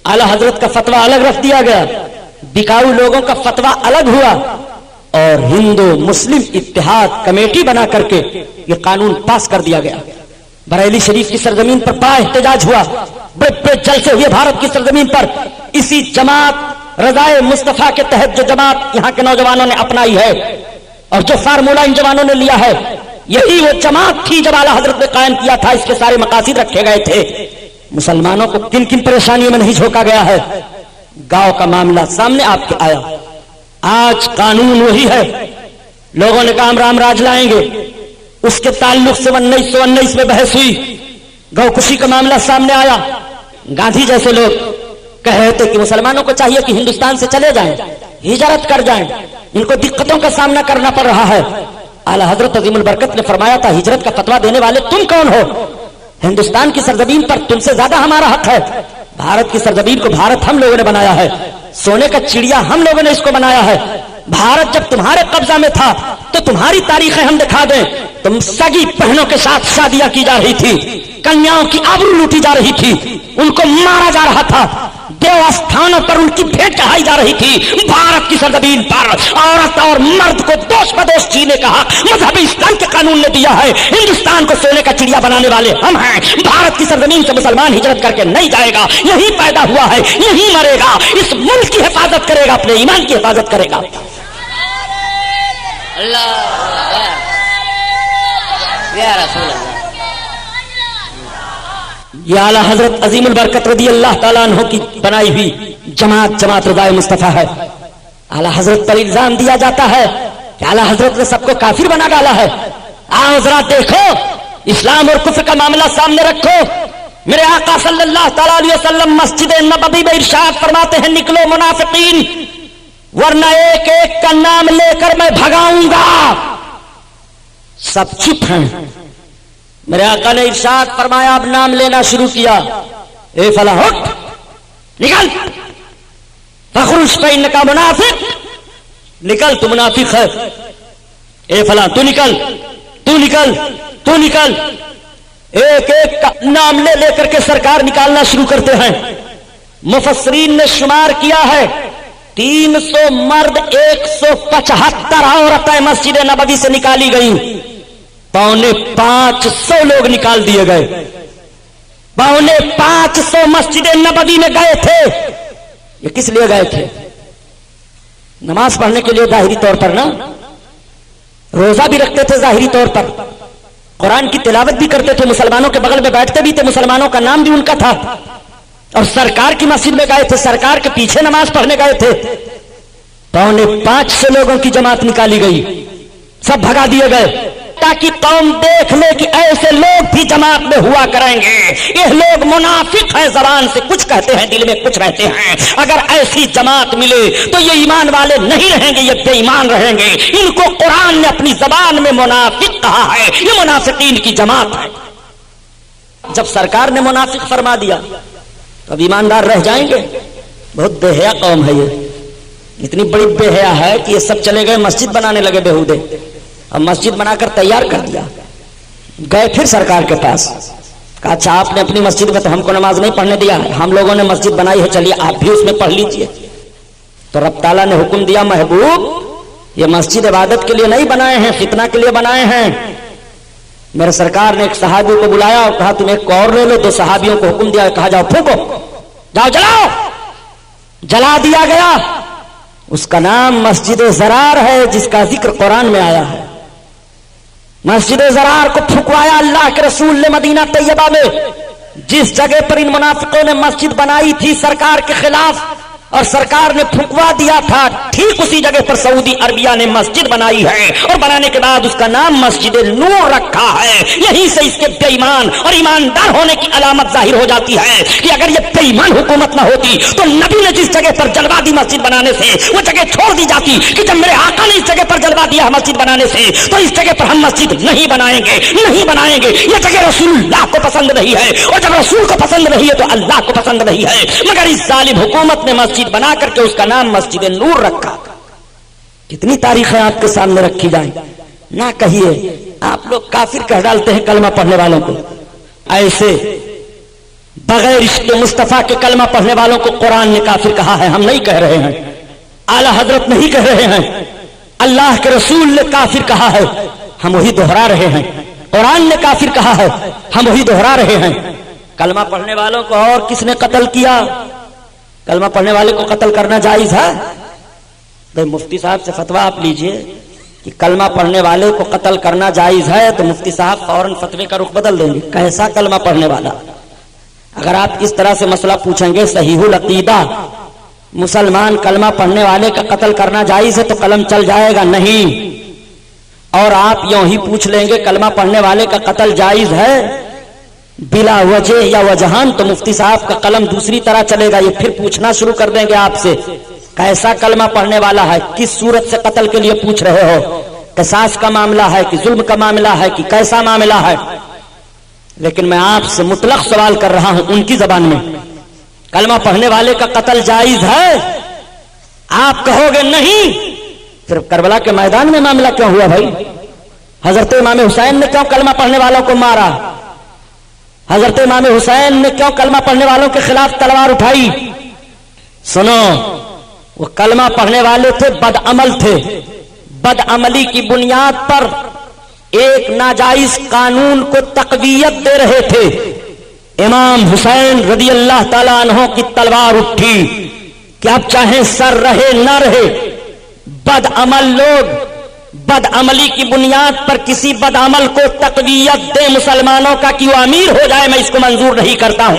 [SPEAKER 2] اعلی حضرت کا فتویٰ الگ رکھ دیا گیا, بکاؤ لوگوں کا فتویٰ الگ ہوا اور ہندو مسلم اتحاد کمیٹی بنا کر کے یہ قانون پاس کر دیا گیا. بریلی شریف کی سرزمین پر بڑا احتجاج ہوا, بڑے بڑے جلسے ہوئے بھارت کی سرزمین پر. اسی جماعت رضائے مصطفیٰ کے تحت جو جماعت یہاں کے نوجوانوں نے اپنائی ہے اور جو فارمولہ ان جوانوں نے لیا ہے یہی وہ جماعت تھی جب اعلیٰ حضرت نے قائم کیا تھا، اس کے سارے مقاصد رکھے گئے تھے. مسلمانوں کو کن کن پریشانیوں میں نہیں جھونکا گیا ہے. گاؤں کا معاملہ سامنے آپ کے آیا. آج قانون وہی ہے. لوگوں نے کہا ہم رام راج لائیں گے، اس کے تعلق سے 1919 میں بحث ہوئی. گو کشی کا معاملہ سامنے آیا. گاندھی جیسے لوگ کہہ رہے تھے کہ مسلمانوں کو چاہیے کہ ہندوستان سے چلے جائیں، ہجرت کر جائیں، ان کو دقتوں کا سامنا کرنا پڑ رہا ہے. اعلیٰ حضرت عظیم البرکت نے فرمایا تھا ہجرت کا فتویٰ دینے والے تم کون ہو؟ ہندوستان کی سرزمین پر تم سے زیادہ ہمارا حق ہے. بھارت کی سرزمین کو بھارت ہم لوگوں نے بنایا ہے، سونے کا چڑیا ہم لوگوں نے اس کو بنایا ہے. بھارت جب تمہارے قبضہ میں تھا تو تمہاری تاریخیں ہم دکھا دیں. تم سگی بہنوں کے ساتھ شادیاں کی جا رہی تھی، کنیاؤں کی آبرو لوٹی جا رہی تھی، ان کو مارا جا رہا تھا، دیو استھانوں پر ان کی بھیٹ چڑھائی جا رہی تھی. بھارت کی سرزمین پر عورت اور مرد کو دوش بدوش جینے کا حق مذہبی اسلام کے قانون نے دیا ہے. ہندوستان کو سونے کا چڑیا بنانے والے ہم ہیں. بھارت کی سرزمین سے مسلمان ہجرت کر کے نہیں جائے گا، یہی پیدا ہوا ہے، یہی مرے گا. اس ملک کی حفاظت کرے گا، اپنے ایمان کی حفاظت کرے گا.
[SPEAKER 3] یا رسول اللہ.
[SPEAKER 2] یہ اعلیٰ حضرت عظیم البرکت رضی اللہ تعالیٰ عنہ کی بنائی ہوئی جماعت رضائے مصطفیٰ ہے. اعلیٰ حضرت پر الزام دیا جاتا ہے کہ اعلیٰ حضرت نے سب کو کافر بنا ڈالا ہے. آؤ ذرا دیکھو، اسلام اور کفر کا معاملہ سامنے رکھو. میرے آقا صلی اللہ تعالیٰ علیہ وسلم مسجد نبوی میں ارشاد فرماتے ہیں نکلو منافقین ورنہ ایک ایک کا نام لے کر میں بھگاؤں گا. سب چپ ہیں. میرے آقا نے ارشاد فرمایا اب نام لینا شروع کیا. اے فلاں اٹھ نکل، فخرج فإنک منافق، نکل تو منافق ہے. اے فلاں تو نکل، تو نکل، تو نکل. ایک ایک کا نام لے لے کر کے سرکار نکالنا شروع کرتے ہیں. مفسرین نے شمار کیا ہے 300 مرد 175 عورتیں مسجد نبوی سے نکالی گئی. 550 لوگ نکال دیے گئے. 550 مسجد نبوی میں گئے تھے. یہ کس لیے گئے تھے؟ نماز پڑھنے کے لیے ظاہری طور پر نا، روزہ بھی رکھتے تھے ظاہری طور پر، قرآن کی تلاوت بھی کرتے تھے، مسلمانوں کے بغل میں بیٹھتے بھی تھے، مسلمانوں کا نام بھی ان کا تھا. اور سرکار کی مسجد میں گئے تھے، سرکار کے پیچھے نماز پڑھنے گئے تھے. 550 لوگوں کی جماعت نکالی گئی، سب بھگا دیے گئے تاکہ قوم دیکھ لے کہ ایسے لوگ بھی جماعت میں ہوا کریں گے. یہ لوگ منافق ہیں، زبان سے کچھ کہتے ہیں دل میں کچھ رہتے ہیں. اگر ایسی جماعت ملے تو یہ ایمان والے نہیں رہیں گے، یہ بے ایمان رہیں گے. ان کو قرآن نے اپنی زبان میں منافق کہا ہے. یہ منافقین کی جماعت ہے. جب سرکار نے منافق فرما دیا تو اب ایماندار رہ جائیں گے؟ بہت بے حیا قوم ہے. یہ اتنی بڑی بے حیا ہے کہ یہ سب چلے گئے مسجد بنانے لگے بیہودے. اب مسجد بنا کر تیار کر دیا. گئے پھر سرکار کے پاس، کہا اچھا آپ نے اپنی مسجد میں تو ہم کو نماز نہیں پڑھنے دیا، ہم لوگوں نے مسجد بنائی ہے، چلیے آپ بھی اس میں پڑھ لیجئے. تو رب تعالیٰ نے حکم دیا محبوب یہ مسجد عبادت کے لیے نہیں بنائے ہیں، فتنہ کے لیے بنائے ہیں. میرے سرکار نے ایک صحابی کو بلایا اور کہا تم ایک اور لے لو. 2 صحابیوں کو حکم دیا، کہا جاؤ پھونکو، جاؤ جلاؤ. جلا دیا گیا. اس کا نام مسجد زرار ہے جس کا ذکر قرآن میں آیا ہے. مسجد زرار کو پھکوایا اللہ کے رسول نے مدینہ طیبہ میں. جس جگہ پر ان منافقوں نے مسجد بنائی تھی سرکار کے خلاف اور سرکار نے پھکوا دیا تھا، ٹھیک اسی جگہ پر سعودی عربیہ نے مسجد بنائی ہے اور بنانے کے بعد اس کا نام مسجد نور رکھا ہے. یہیں سے اس کے بے ایمان اور ایماندار ہونے کی علامت ظاہر ہو جاتی ہے کہ اگر یہ بے ایمان حکومت نہ ہوتی تو نبی نے جس جگہ پر جلوا دی مسجد بنانے سے وہ جگہ چھوڑ دی جاتی کہ جب میرے آقا نے اس جگہ پر جلوا دیا مسجد بنانے سے تو اس جگہ پر ہم مسجد نہیں بنائیں گے، نہیں بنائیں گے. یہ جگہ رسول اللہ کو پسند نہیں ہے اور جب رسول کو پسند نہیں ہے تو اللہ کو پسند نہیں ہے. مگر اس ظالم حکومت نے مسجد بنا کر کے اس کا نام مسجد نور رکھا. کتنی تاریخیں آپ کے سامنے رکھی جائیں. نہ کہیے آپ لوگ کافر کہہ ڈالتے ہیں کلمہ پڑھنے والوں کو. ایسے بغیر عشق مصطفیٰ کے کلمہ پڑھنے والوں کو قرآن نے کافر کہا ہے. ہم نہیں کہہ رہے ہیں، اعلیٰ حضرت نہیں کہہ رہے ہیں، اللہ کے رسول نے کافر کہا ہے. ہم وہی دہرا رہے ہیں. قرآن نے کافر کہا ہے، ہم وہی دہرا رہے ہیں. کلمہ پڑھنے والوں کو اور کس نے قتل کیا؟ کلمہ پڑھنے والے کو قتل کرنا جائز ہے؟ بھائی مفتی صاحب سے فتویٰ آپ لیجئے، کہ کلمہ پڑھنے والے کو قتل کرنا جائز ہے تو مفتی صاحب فوراً فتوے کا رخ بدل دیں گے. کیسا کلمہ پڑھنے والا؟ اگر آپ اس طرح سے مسئلہ پوچھیں گے صحیح العقیدہ مسلمان کلمہ پڑھنے والے کا قتل کرنا جائز ہے تو قلم چل جائے گا نہیں. اور آپ یوں ہی پوچھ لیں گے کلمہ پڑھنے والے کا قتل جائز ہے بلا وجہ یا وجہان تو مفتی صاحب کا قلم دوسری طرح چلے گا. یہ پھر پوچھنا شروع کر دیں گے آپ سے کیسا کلمہ پڑھنے والا ہے, کس صورت سے قتل کے لیے پوچھ رہے ہو, قصاص کا معاملہ ہے کہ ظلم کا معاملہ ہے کہ کیسا معاملہ ہے. لیکن میں آپ سے مطلق سوال کر رہا ہوں ان کی زبان میں, کلمہ پڑھنے والے کا قتل جائز ہے؟ آپ کہو گے نہیں, پھر کربلا کے میدان میں معاملہ کیوں ہوا بھائی؟ حضرت امام حسین نے کیوں کلمہ پڑھنے والوں کو مارا؟ حضرت امام حسین نے کیوں کلمہ پڑھنے والوں کے خلاف تلوار اٹھائی؟ سنو, وہ کلمہ پڑھنے والے تھے, بد عمل تھے, بد عملی کی بنیاد پر ایک ناجائز قانون کو تقویت دے رہے تھے. امام حسین رضی اللہ تعالیٰ عنہ کی تلوار اٹھی کہ اب چاہے سر رہے نہ رہے, بد عمل لوگ بد عملی کی بنیاد پر کسی بد عمل کو تقویت دے مسلمانوں کا کہ وہ امیر ہو جائے, میں اس کو منظور نہیں کرتا ہوں.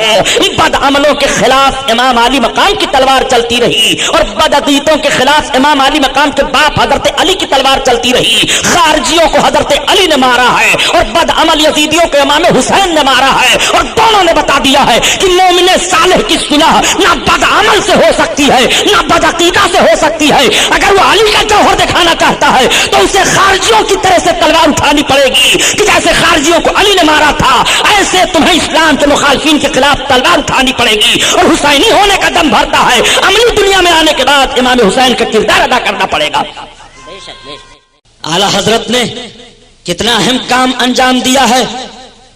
[SPEAKER 2] بد عملوں کے خلاف امام علی مقام کی تلوار چلتی رہی اور بد عقیدوں کے خلاف امام علی مقام کے باپ حضرت علی کی تلوار چلتی رہی. خارجیوں کو حضرت علی نے مارا ہے اور بد عمل یزیدیوں کو امام حسین نے مارا ہے, اور دونوں نے بتا دیا ہے کہ مومن صالح کی صلح نہ بد عمل سے ہو سکتی ہے نہ بد عقیدہ سے ہو سکتی ہے. اگر وہ علی کا جوہر دکھانا چاہتا ہے تو اسے خارجیوں کی طرح سے تلوار اٹھانی پڑے گی کہ جیسے خارجیوں کو علی نے مارا تھا ایسے تمہیں اسلام کے مخالفین کے خلاف تلوار اٹھانی پڑے گی. اور حسینی ہونے کا دم بھرتا ہے, عملی دنیا میں آنے کے بعد امام حسین کا کردار ادا کرنا پڑے گا. اعلی حضرت نے کتنا اہم کام انجام دیا ہے.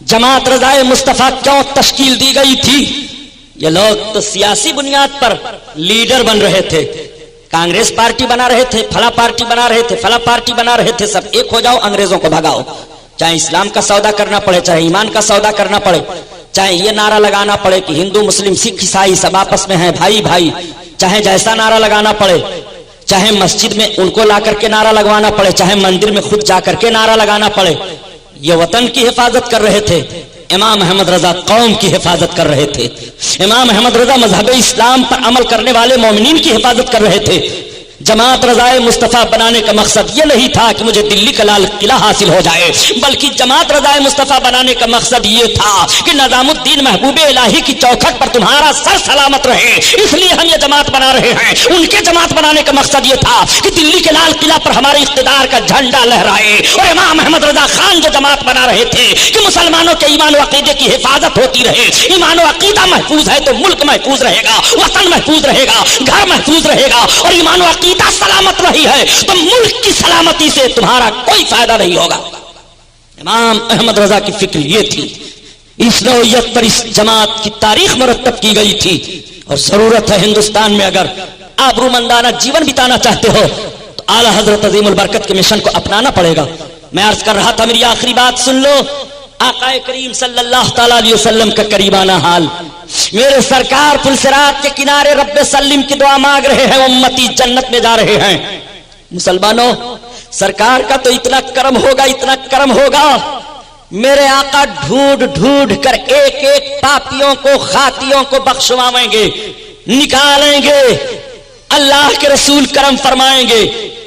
[SPEAKER 2] جماعت رضائے مصطفیٰ کیوں تشکیل دی گئی تھی؟ یہ لوگ تو سیاسی بنیاد پر لیڈر بن رہے تھے, کانگریس پارٹی بنا رہے تھے, فلاں پارٹی بنا رہے تھے, فلاں پارٹی بنا رہے تھے. سب ایک ہو جاؤ, انگریزوں کو بھگاؤ, چاہے اسلام کا سودا کرنا پڑے, چاہے ایمان کا سودا کرنا پڑے, چاہے یہ نعرہ لگانا پڑے کہ ہندو مسلم سکھ عیسائی سب آپس میں ہیں بھائی بھائی, چاہے جیسا نعرہ لگانا پڑے, چاہے مسجد میں ان کو لا کر کے نعرہ لگوانا پڑے, چاہے مندر میں خود جا کر کے نعرہ لگانا پڑے. یہ وطن کی حفاظت کر رہے تھے, امام احمد رضا قوم کی حفاظت کر رہے تھے, امام احمد رضا مذہب اسلام پر عمل کرنے والے مومنین کی حفاظت کر رہے تھے. جماعت رضائے مصطفیٰ بنانے کا مقصد یہ نہیں تھا کہ مجھے دلی کا لال قلعہ حاصل ہو جائے, بلکہ جماعت رضائے مصطفیٰ بنانے کا مقصد یہ تھا کہ نظام الدین محبوب الہی کی چوکھٹ پر تمہارا سر سلامت رہے, اس لیے ہم یہ جماعت بنا رہے ہیں. ان کے جماعت بنانے کا مقصد یہ تھا کہ دلی کے لال قلعہ پر ہمارے اقتدار کا جھنڈا لہرائے. اور امام احمد رضا خان جو جماعت بنا رہے تھے کہ مسلمانوں کے ایمان و عقیدے کی حفاظت ہوتی رہے. ایمان و عقیدہ محفوظ ہے تو ملک محفوظ رہے گا, وطن محفوظ رہے گا, گھر محفوظ رہے گا. اور ایمان و عقیدہ سلامت رہی ہے تو ملک کی سلامتی سے تمہارا کوئی فائدہ نہیں ہوگا. امام احمد رضا کی فکر یہ تھی, اس نوعیت پر اس جماعت کی تاریخ مرتب کی گئی تھی. اور ضرورت ہے ہندوستان میں اگر آبرو مندانہ جیون بتانا چاہتے ہو تو اعلی حضرت عظیم البرکت کے مشن کو اپنانا پڑے گا. میں عرض کر رہا تھا, میری آخری بات سن لو. آقا کریم صلی اللہ تعالی علیہ وسلم کا قریبانہ حال, میرے سرکار پل صراط کے کنارے رب سلم کی دعا مانگ رہے ہیں, امتی جنت میں جا رہے ہیں. مسلمانوں, سرکار کا تو اتنا کرم ہوگا, اتنا کرم ہوگا, میرے آقا ڈھونڈ ڈھونڈ کر ایک ایک پاپیوں کو خاطیوں کو بخشوائیں گے, نکالیں گے. اللہ کے رسول کرم فرمائیں گے.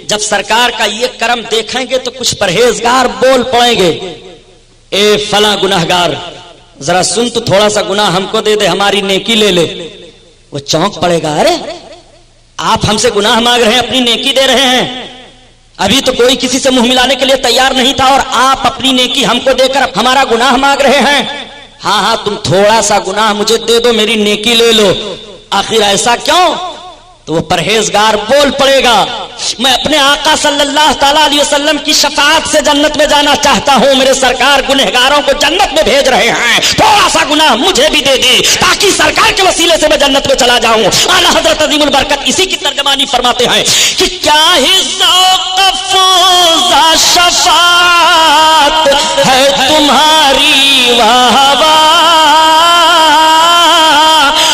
[SPEAKER 2] جب سرکار کا یہ کرم دیکھیں گے تو کچھ پرہیزگار بول پڑیں گے, اے فلاں گناہگار ذرا سن تو, تھوڑا سا گناہ ہم کو دے دے, ہماری نیکی لے لے. وہ چونک پڑے گا, ارے آپ ہم سے گناہ مانگ رہے ہیں, اپنی نیکی دے رہے ہیں. ابھی تو کوئی کسی سے منہ ملانے کے لیے تیار نہیں تھا اور آپ اپنی نیکی ہم کو دے کر ہمارا گناہ مانگ رہے ہیں. ہاں ہاں, تم تھوڑا سا گناہ مجھے دے دو, میری نیکی لے لو. آخر ایسا کیوں؟ تو وہ پرہیزگار بول پڑے گا, میں اپنے آقا صلی اللہ تعالی علیہ وسلم کی شفاعت سے جنت میں جانا چاہتا ہوں. میرے سرکار گنہگاروں کو جنت میں بھیج رہے ہیں, تھوڑا سا گناہ مجھے بھی دے دے تاکہ سرکار کے وسیلے سے میں جنت میں چلا جاؤں. اعلیٰ حضرت عظیم البرکت اسی کی ترجمانی فرماتے ہیں کہ کیا ہی ذوق افروزہ شفاعت ہے تمہاری واہ واہ,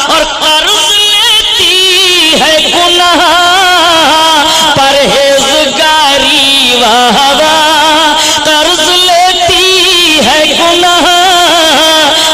[SPEAKER 2] اور قرض لیتی ہے گناہ پرہیزگاری واہ واہ قرض لیتی ہے گناہ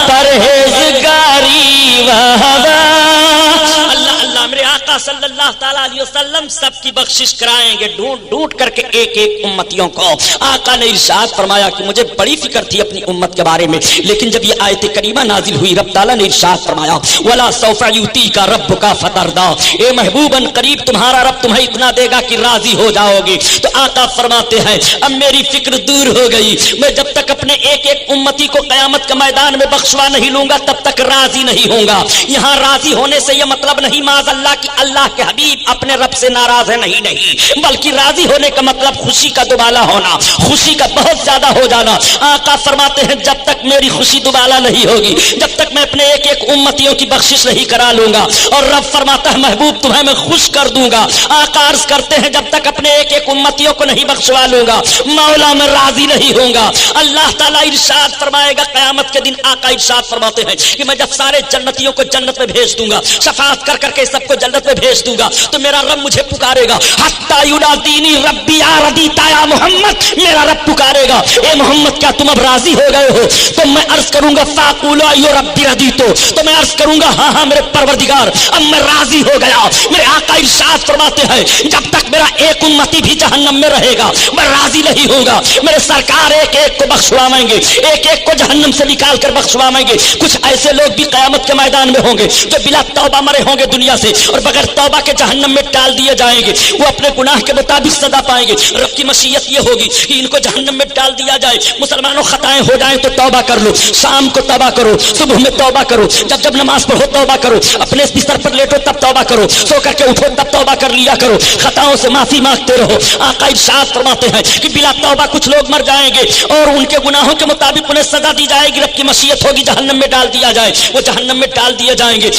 [SPEAKER 2] پرہیزگاری واہ واہ اللہ اللہ میرے آقا صلی اللہ تعالیٰ علیہ وسلم سب کی بخشش کرائیں گے ڈھونڈ ڈھونڈ کر کے ایک ایک امتیوں کو. آقا نے ارشاد فرمایا کہ مجھے بڑی فکر تھی اپنی امت کے بارے میں، لیکن جب یہ آیت کریمہ نازل ہوئی رب تعالیٰ نے ارشاد فرمایا وَلَا سَوْفَ يُؤْتِيكَ رَبُّكَ فَتَرْضَىٰ، اے محبوباً قریب تمہارا رب تمہیں اتنا دے گا کہ راضی ہو جاؤ گے. تو آقا فرماتے ہیں اب میری فکر دور ہو گئی، میں جب تک اپنے ایک ایک امتی کو قیامت کے میدان میں بخشوا نہیں لوں گا تب تک راضی نہیں ہوں گا. یہاں راضی ہونے سے یہ مطلب نہیں معاذ اللہ کہ اللہ کے حبیب اپنے رب سے ناراض ہے، نہیں نہیں، بلکہ راضی ہونے کا مطلب خوشی کا دوبالا ہونا، خوشی کا بہت زیادہ ہو جانا. آقا فرماتے ہیں جب تک میری خوشی دوبالا نہیں ہوگی، جب تک میں اپنے ایک ایک امتیوں کی بخشش نہیں کرا لوں گا. اور رب فرماتا ہے محبوب تمہیں میں خوش کر دوں گا. آقا عرض کرتے ہیں جب تک اپنے ایک ایک امتیوں کو نہیں بخشوا لوں گا مولا میں راضی نہیں ہوں گا. اللہ تعالیٰ ارشاد فرمائے گا قیامت کے دن. آقا ارشاد فرماتے ہیں کہ میں جب سارے جنتیوں کو جنت میں بھیج دوں گا، شفاعت کر کر کے سب کو جنت میں بھیج دوں گا، تو میرا رب مجھے پکارے گا حتی ینادینی ربی یا ردیتا یا محمد، میرا رب پکارے گا اے محمد کیا تم اب راضی ہو گئے ہو؟ تو میں عرض کروں گا فاقول ایو ربی ردیتو، تو میں عرض کروں گا ہاں ہاں میرے پروردگار اب میں راضی ہو گیا. میرے آقا ارشاد فرماتے ہیں جب تک میرا ایک امتی بھی جہنم میں رہے گا میں راضی نہیں ہوگا. میرے سرکار ایک ایک کو بخشوائیں گے، ایک ایک کو جہنم سے نکال کر بخشوائیں گے. کچھ ایسے لوگ بھی قیامت کے میدان میں ہوں گے جو بلا توبہ مرے ہوں گے دنیا سے اور بغیر توبہ کے جہنم میں ڈال دیے جائیں گے. وہ اپنے گناہ کے مطابق سزا پائیں گے. رب کی مشیت یہ ہوگی کہ ان کو جہنم میں ڈال دیا جائے. مسلمانوں خطائیں ہو جائیں تو توبہ کر لو، شام کو توبہ کرو، صبح میں توبہ کرو، جب جب نماز پڑھو توبہ کرو، اپنے بستر پر لیٹو تب توبہ کرو، سو کر کے اٹھو تب توبہ کر لیا کرو، خطاؤں سے معافی مانگتے رہو. آقا ارشاد فرماتے ہیں کہ بلا توبہ کچھ لوگ مر جائیں گے اور ان کے گناہوں کے مطابق انہیں سزا دی جائے گی. رب کی مشیت ہوگی جہنم میں ڈال دیا جائے، وہ جہنم میں ڈال دیے جائیں گے.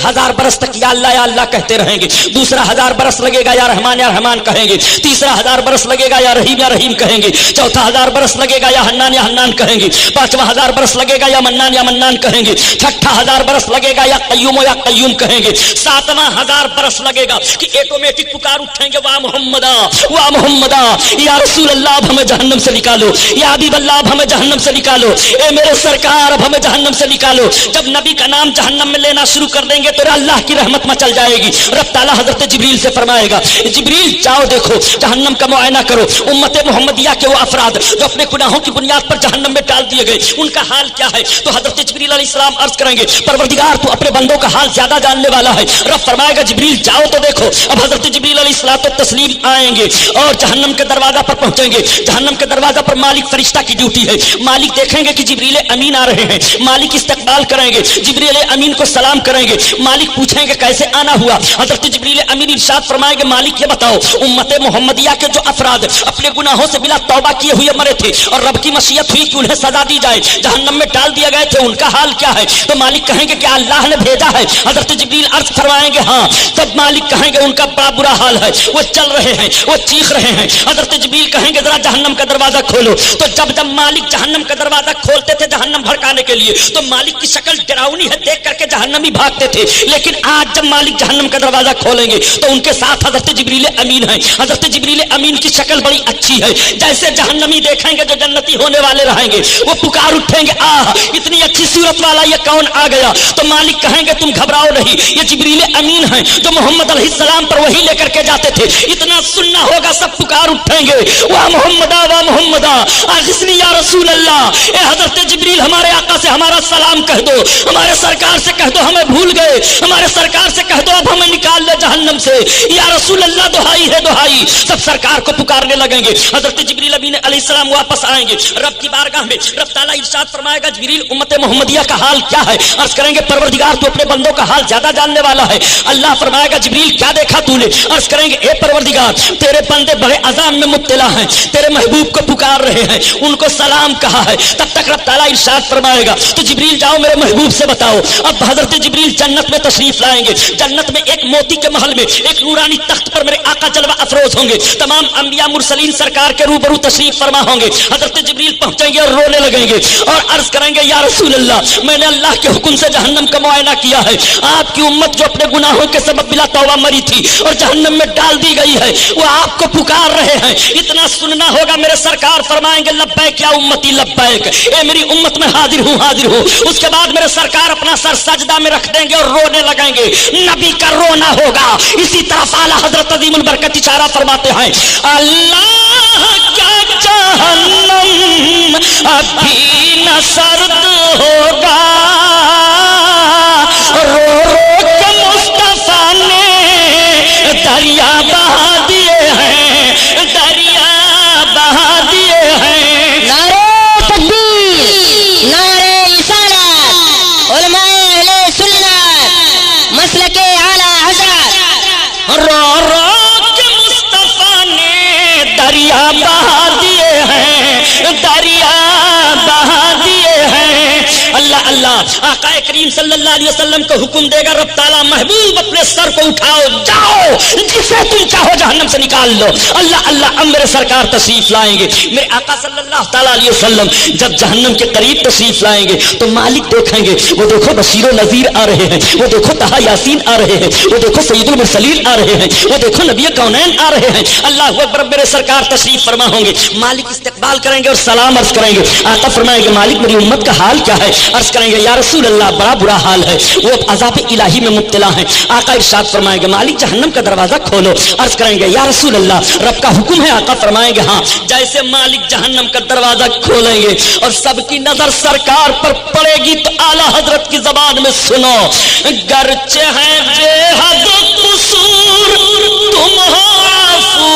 [SPEAKER 2] 1000 برس تک یا اللہ کہتے رہیں گے، دوسرا 1000 برس لگے گا یا رحمان کہیں گے، تیسرا 1000 برس لگے گا یا رحیم کہیں گے، چوتھا 1000 برس لگے گا یا حنان کہیں گے، پانچواں 1000 برس لگے گا یا منان کہیں گے، چھٹا 1000 برس لگے گا یا قیوم کہیں گے، ساتواں 1000 برس لگے گا کہ ایٹومیٹک پکار اٹھیں گے واہ محمدہ یا رسول اللہ اب ہمیں جہنم سے نکالو، یا حبیب اللہ اب ہمیں جہنم سے نکالو، اے میرے سرکار اب ہمیں جہنم سے نکالو. جب نبی کا نام جہنم میں لینا شروع کر دیں گے تو اللہ کی رحمت مچل جائے گی. رب تعالیٰ حضرت جبریل سے فرمائے گا جبریل جاؤ دیکھو جہنم کا معائنہ کرو، امت محمدیہ کے وہ افراد جو اپنے گناہوں کی بنیاد پر جہنم میں ڈال دیے گئے ان کا حال کیا ہے. تو حضرت جبریل علیہ السلام عرض کریں گے پروردگار تو اپنے بندوں کا حال زیادہ جاننے والا ہے. رب فرمائے گا جبریل جاؤ تو دیکھو. اب حضرت جبریل علیہ السلام تسلیم آئیں گے اور جہنم کے دروازہ پر پہنچیں گے. جہنم کے دروازہ پر مالک فرشتہ کی ڈیوٹی ہے. مالک دیکھیں گے کہ جبریل امین آ رہے ہیں، مالک استقبال کریں گے، جبریل امین کو سلام کریں گے. مالک پوچھیں گے کیسے آنا ہوا. حضرت جبریل امین ارشاد فرمائیں گے مالک یہ بتاؤ امت محمدیہ کے جو افراد اپنے گناہوں سے بلا توبہ کیے ہوئے مرے تھے اور رب کی مشیت ہوئی کہ انہیں سزا دی جائے، جہنم میں ڈال دیے گئے تھے، ان کا حال کیا ہے. تو مالک کہیں گے کیا اللہ نے بھیجا ہے؟ حضرت جبریل عرض فرمائیں گے ہاں. تب مالک کہیں گے ان کا بڑا برا حال ہے، وہ چل رہے ہیں، وہ چیخ رہے ہیں. حضرت جبریل کہیں گے ذرا جہنم کا دروازہ کھولو. تو جب مالک جہنم کا دروازہ کھولتے تھے جہنم بھڑکانے کے لیے تو مالک کی شکل ڈراؤنی ہے، دیکھ کر کے جہنمی بھاگتے تھے. لیکن آج جب مالک جہنم کا دروازہ کھولیں گے تو ان کے ساتھ حضرت جبریل امین ہیں. حضرت جبریل امین کی شکل بڑی اچھی ہے، جیسے جہنمی دیکھیں گے جو جنتی ہونے والے رہیں گے وہ پکار اٹھیں گے آہ اتنی اچھی صورت والا یہ کون آ گیا. تو مالک کہیں گے تم گھبراؤ نہیں، یہ جبریل امین ہیں جو محمد علیہ السلام پر وحی لے کر کے جاتے تھے. اتنا سننا ہوگا سب پکار اٹھیں گے واہ محمدہ اغثنی یا رسول اللہ. اے حضرت جبریل ہمارے آقا سے ہمارا سلام کہہ دو، ہمارے سرکار سے کہہ دو ہمیں بھول گئے، ہمارے سرکار سے کہہ دو اب ہمیں نکال لے جہنم سے. یا رسول اللہ دہائی ہے دہائی. سب سرکار کو پکارنے لگیں گے. حضرت جبریل امین علیہ السلام واپس آئیں گے رب کی بارگاہ میں. رب تعالیٰ ارشاد فرمائے گا جبریل امت محمدیہ کا حال کیا ہے؟ عرض کریں گے پروردگار تو اپنے بندوں کا حال زیادہ جاننے والا ہے. اللہ فرمائے گا جبریل کیا دیکھا تو نے؟ عرض کریں گے اے پروردگار تیرے بندے بڑے عذاب میں مبتلا ہیں، تیرے محبوب کو پکار رہے ہیں، ان کو سلام کہا ہے. تب تک رب تعالیٰ ارشاد فرمائے گا تو جبریل جاؤ میرے محبوب سے بتاؤ. اب حضرت جبریل جنت میں تشریف لائیں گے. جنت میں ایک موتی کے محل میں ایک نورانی تخت پر میرے آقا جلوہ افروز ہوں گے. تمام انبیاء مرسلین کریم سرکار کے روبرو تشریف فرما ہوں گے. حضرت جبریل پہنچیں گے اور رونے لگیں گے اور عرض کریں گے یا رسول اللہ میں نے اللہ کے حکم سے جہنم کا معائنہ کیا ہے. آپ کی امت جو اپنے گناہوں کے سبب بلا توبہ مری تھی اور جہنم میں ڈال دی گئی ہے وہ آپ کو پکار رہے ہیں. اتنا سننا ہوگا. میرے سرکار فرمائیں گے لبیک یا امتی لبیک, اے میری امت میں حاضر ہوں حاضر ہوں. اس کے بعد میرے سرکار اپنا سر سجدہ میں رکھ دیں گے اور رونے لگیں گے. نبی کا رونا ہوگا. اسی طرف اعلیٰ حضرت عظیم البرکت اشارہ فرماتے ہیں اللہ کیا جہنم ابھی نہ سرد ہوگا, رو رو کے مصطفیٰ نے دریا بہا دیے ہیں, دریا بہا دیے ہیں.
[SPEAKER 3] نعرہ تکبیر, نعرہ رسالت, علماء اہل سنت, مسلک اعلیٰ حضرت.
[SPEAKER 2] رو رو کے مصطفیٰ نے دریا بہا دیے ہیں, دریا بہا دیے ہیں. اللہ اللہ آقا کریم صلی اللہ علیہ وسلم کو حکم دے گا رب تعالیٰ محبوب اپنے سر کو اٹھاؤ, جاؤ جسے تم چاہو جہنم سے نکال لو. اللہ اللہ اب میرے سرکار تشریف لائیں گے. میرے آقا صلی اللہ تعالیٰ علیہ وسلم جب جہنم کے قریب تشریف لائیں گے تو مالک دیکھیں گے, وہ دیکھو بشیر و نذیر آ رہے ہیں, وہ دیکھو طہ یاسین آ رہے ہیں, وہ دیکھو سید المرسلین آ رہے ہیں, وہ دیکھو نبی کونین آ رہے ہیں. اللہ اکبر میرے سرکار تشریف فرما ہوں گے. مالک استقبال کریں گے اور سلام عرض کریں گے. آقا فرمائیں گے مالک میری امت کا حال کیا ہے؟ عرض کریں گے یا رسول اللہ بڑا برا حال ہے, وہ عذاب الہی میں مبتلا ہیں. آقا ارشاد فرمائیں گے مالک جہنم کا دروازہ کھولو. عرض کریں گے یا رسول اللہ رب کا حکم ہے؟ آقا فرمائیں گے ہاں. جیسے مالک جہنم کا دروازہ کھولیں گے اور سب کی نظر سرکار پر پڑے گی تو اعلیٰ حضرت کی زبان میں سنو, گرچہ ہے بے حد قصور تم ہو عفو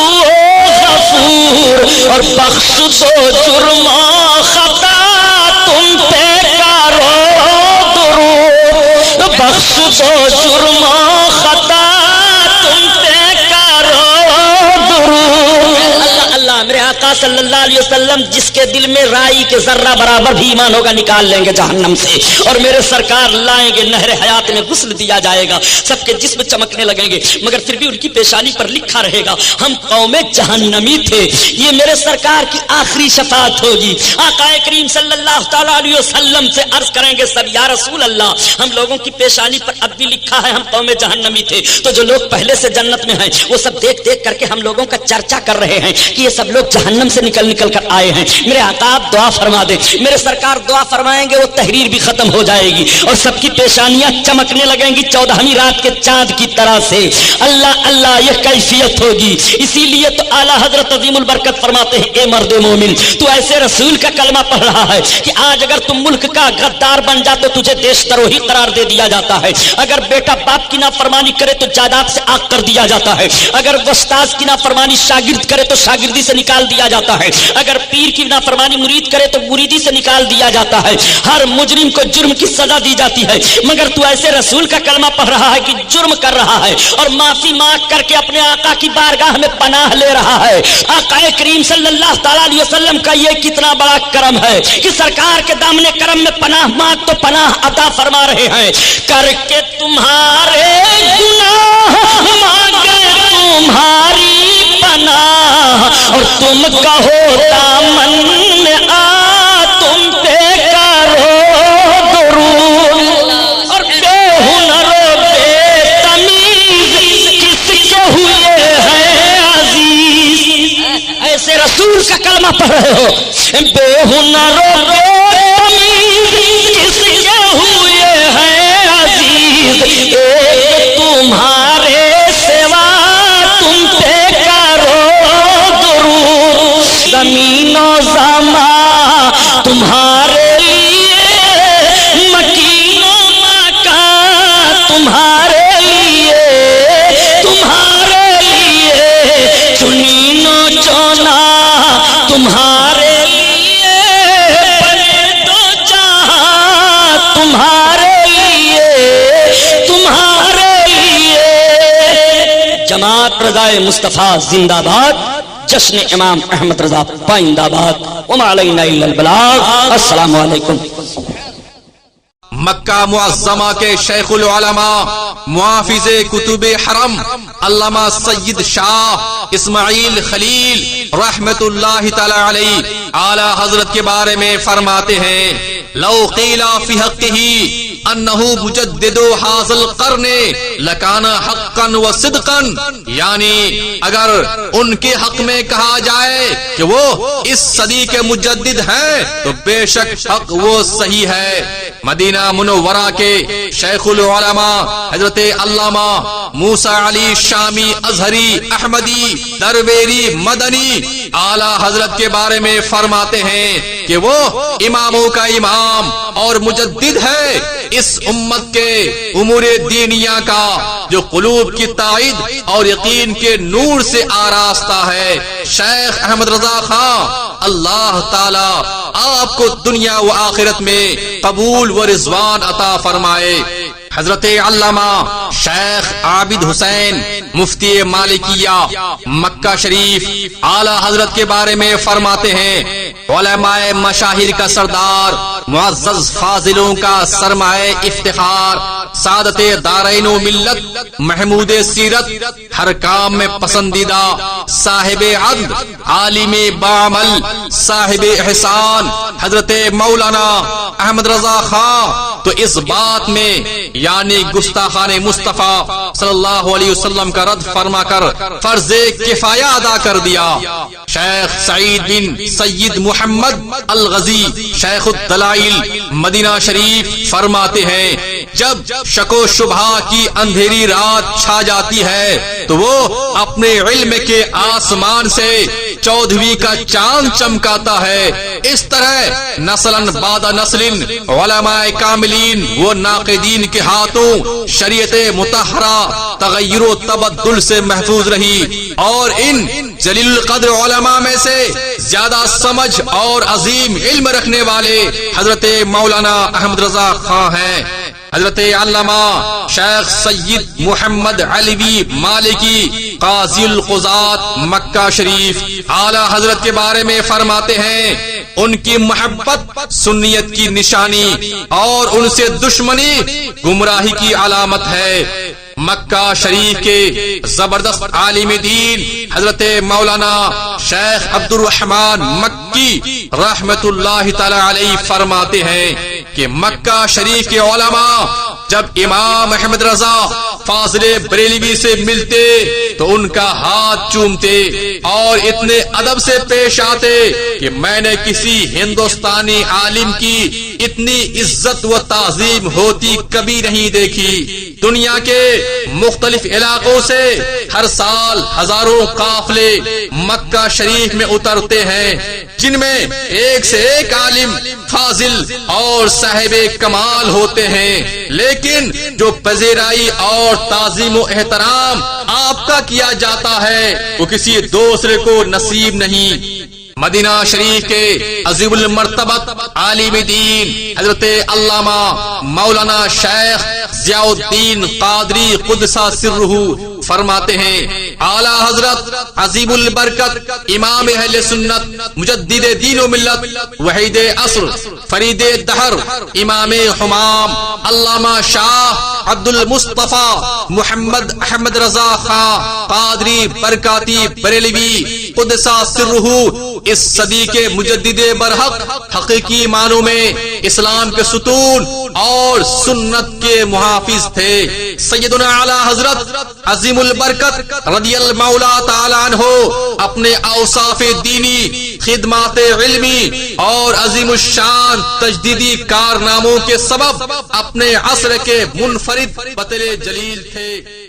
[SPEAKER 2] غفور, اور بخش دو جرم و خطا تم پہ کرو درود, بخش دو جرم و خطا تم پہ کرو درود. اللہ اللہ میرے آقا صلی اللہ علیہ وسلم جس کے دل میں رائی کے ذرہ برابر بھی ایمان ہوگا نکال لیں گے جہنم سے, اور میرے سرکار لائیں گے نہر حیات میں غسل دیا جائے گا. سب کے جسم چمکنے لگیں گے مگر پھر بھی ان کی پیشانی پر لکھا رہے گا ہم قوم جہنمی تھے. یہ میرے سرکار کی آخری شفاعت ہوگی. آقا کریم صلی اللہ تعالیٰ علیہ وسلم سے عرض کریں گے سب یا رسول اللہ ہم لوگوں کی پیشانی پر اب بھی لکھا ہے ہم قوم جہنمی تھے, تو جو لوگ پہلے سے جنت میں ہیں وہ سب دیکھ دیکھ کر کے ہم لوگوں کا چرچا کر رہے ہیں کہ یہ سب لوگ جہنم سے نکل نکل کر آئے ہیں. میرے آقا آپ دعا فرما دیں. میرے سرکار دعا فرمائیں گے وہ تحریر بھی ختم ہو جائے گی اور سب کی پیشانیاں چمکنے لگیں گی 14ویں رات کے چاند کی طرح سے. اللہ اللہ یہ کیفیت ہوگی. اسی لیے تو اعلیٰ حضرت عظیم البرکت فرماتے ہیں اے مرد مومن تو ایسے رسول کا کلمہ پڑھ رہا ہے کہ آج اگر تم ملک کا غدار بن جا تو تجھے دیش دروہی قرار دے دیا جاتا ہے. اگر بیٹا باپ کی نافرمانی کرے تو جائیداد سے آگ کر دیا جاتا ہے. اگر استاذ کی نافرمانی شاگرد کرے تو شاگردی سے نکال دیا جاتا ہے. اگر پیر کی نافرمانی مرید کرے تو مریدی سے نکال دیا جاتا ہے. ہر مجرم کو جرم کی سزا دی جاتی ہے. مگر تو ایسے رسول کا کلمہ پڑھ رہا ہے کہ جرم کر رہا ہے اور معافی مانگ کر کے اپنے آقا کی بارگاہ میں پناہ لے رہا ہے. آقا کریم صلی اللہ تعالیٰ علیہ وسلم کا یہ کتنا بڑا کرم ہے کہ سرکار کے دامن کرم میں پناہ مانگ تو پناہ عطا فرما رہے ہیں. کر کے تمہارے گناہ مانگے تمہاری پناہ اور تم کہو دامن میں آ تم پہ کرو درود, اور بے ہنر و بے تمیز کس کے ہوئے ہیں عزیز. ایسے رسول کا کلمہ پڑھ رہے ہو بے ہنر و بے تمیز کس کے ہوئے ہیں عزیز, ایک تمہارے سوا تم پہ کرو درود. زمین و زمان تمہارے لیے مکین و مکان تمہارے لیے چنین و چونا تمہارے لیے بنے دو جہاں تمہارے لیے. جماعت رضائے مصطفیٰ زندہ باد. جشن امام احمد رضا پائندہ باد. وما علینا الا البلاغ. السلام علیکم.
[SPEAKER 4] مکہ معظمہ کے شیخ العلماء محافظ کتب حرم علامہ سید شاہ اسماعیل خلیل رحمت اللہ تعالی علیہ اعلی حضرت کے بارے میں فرماتے ہیں لو قیل فی حقہ انہ مجدد ھذا القرن لکان حقا و صدقا، یعنی اگر ان کے حق میں کہا جائے کہ وہ اس صدی کے مجدد ہیں تو بے شک حق وہ صحیح ہے۔ مدینہ منورہ کے شیخ العلماء حضرت علامہ موسیٰ علی شامی ازہری احمدی درویری مدنی اعلی حضرت کے بارے میں فرماتے ہیں کہ وہ اماموں کا امام اور مجدد ہے اس امت کے امور دینیہ کا، جو قلوب کی تائید اور یقین کے نور سے آراستہ ہے۔ شیخ احمد رضا خان اللہ تعالی آپ کو دنیا و آخرت میں قبول و رضوان عطا فرمائے۔ حضرت علامہ شیخ عابد حسین مفتی مالکیہ مکہ شریف اعلی حضرت کے بارے میں فرماتے ہیں علماء مشاہیر کا سردار، معزز فاضلوں کا سرمایہ افتخار، سعادت دارین و ملت، محمود سیرت، ہر کام میں پسندیدہ، صاحب عدل، عالم بعمل، صاحب احسان حضرت مولانا احمد رضا خان تو اس بات میں یعنی گستاخان مصطفیٰ صلی اللہ علیہ وسلم کا رد فرما کر فرض کفایہ ادا کر دیا۔ شیخ سعید بن سید محمد الغزی شیخ الدلائل مدینہ شریف فرماتے ہیں جب شک و شبہ کی اندھیری رات چھا جاتی ہے تو وہ اپنے علم کے آسمان سے 14ویں کا چاند چمکاتا ہے۔ اس طرح نسلاً بعد نسل علماء کاملین و ناقدین کے ہاتھوں شریعت مطہرہ تغیر و تبدل سے محفوظ رہی، اور ان جلیل القدر علماء میں سے زیادہ سمجھ اور عظیم علم رکھنے والے حضرت مولانا احمد رضا خان ہیں۔ حضرت علامہ شیخ سید محمد علوی مالکی قاضی القضات مکہ شریف اعلی حضرت کے بارے میں فرماتے ہیں ان کی محبت سنیت کی نشانی اور ان سے دشمنی گمراہی کی علامت ہے۔ مکہ شریف کے زبردست عالم دین حضرت مولانا شیخ عبد الرحمن مکی رحمت اللہ تعالی علیہ فرماتے ہیں کہ مکہ شریف کے علماء جب امام احمد رضا فاضل بریلوی سے ملتے تو ان کا ہاتھ چومتے اور اتنے ادب سے پیش آتے کہ میں نے کسی ہندوستانی عالم کی اتنی عزت و تعظیم ہوتی کبھی نہیں دیکھی۔ دنیا کے مختلف علاقوں سے ہر سال ہزاروں قافلے مکہ شریف میں اترتے ہیں، جن میں ایک سے ایک عالم فاضل اور صاحب کمال ہوتے ہیں، لیکن جو پذیرائی اور تعظیم و احترام آپ کا کیا جاتا ہے وہ کسی دوسرے کو نصیب نہیں۔ مدینہ شریف کے عظیم المرتبت عالم دین حضرت علامہ مولانا شیخ ضیاء الدین قادری قدسہ سرہ فرماتے ہیں اعلی حضرت عظیم البرکت امام اہل سنت مجدد دین و ملت وحید عصر فرید دہر امام حمام علامہ شاہ عبد المصطفیٰ محمد احمد رضا خان قادری برکاتی بریلوی قدسہ سرہ اس صدی کے مجدد برحق حقیقی معنوں میں اسلام کے ستون اور سنت کے محافظ تھے۔ سیدنا اعلی حضرت عظیم البرکت رضی اللہ تعالی عنہ اپنے اوصاف دینی، خدمات علمی اور عظیم الشان تجدیدی کارناموں کے سبب اپنے عصر کے منفرد بطل جلیل تھے۔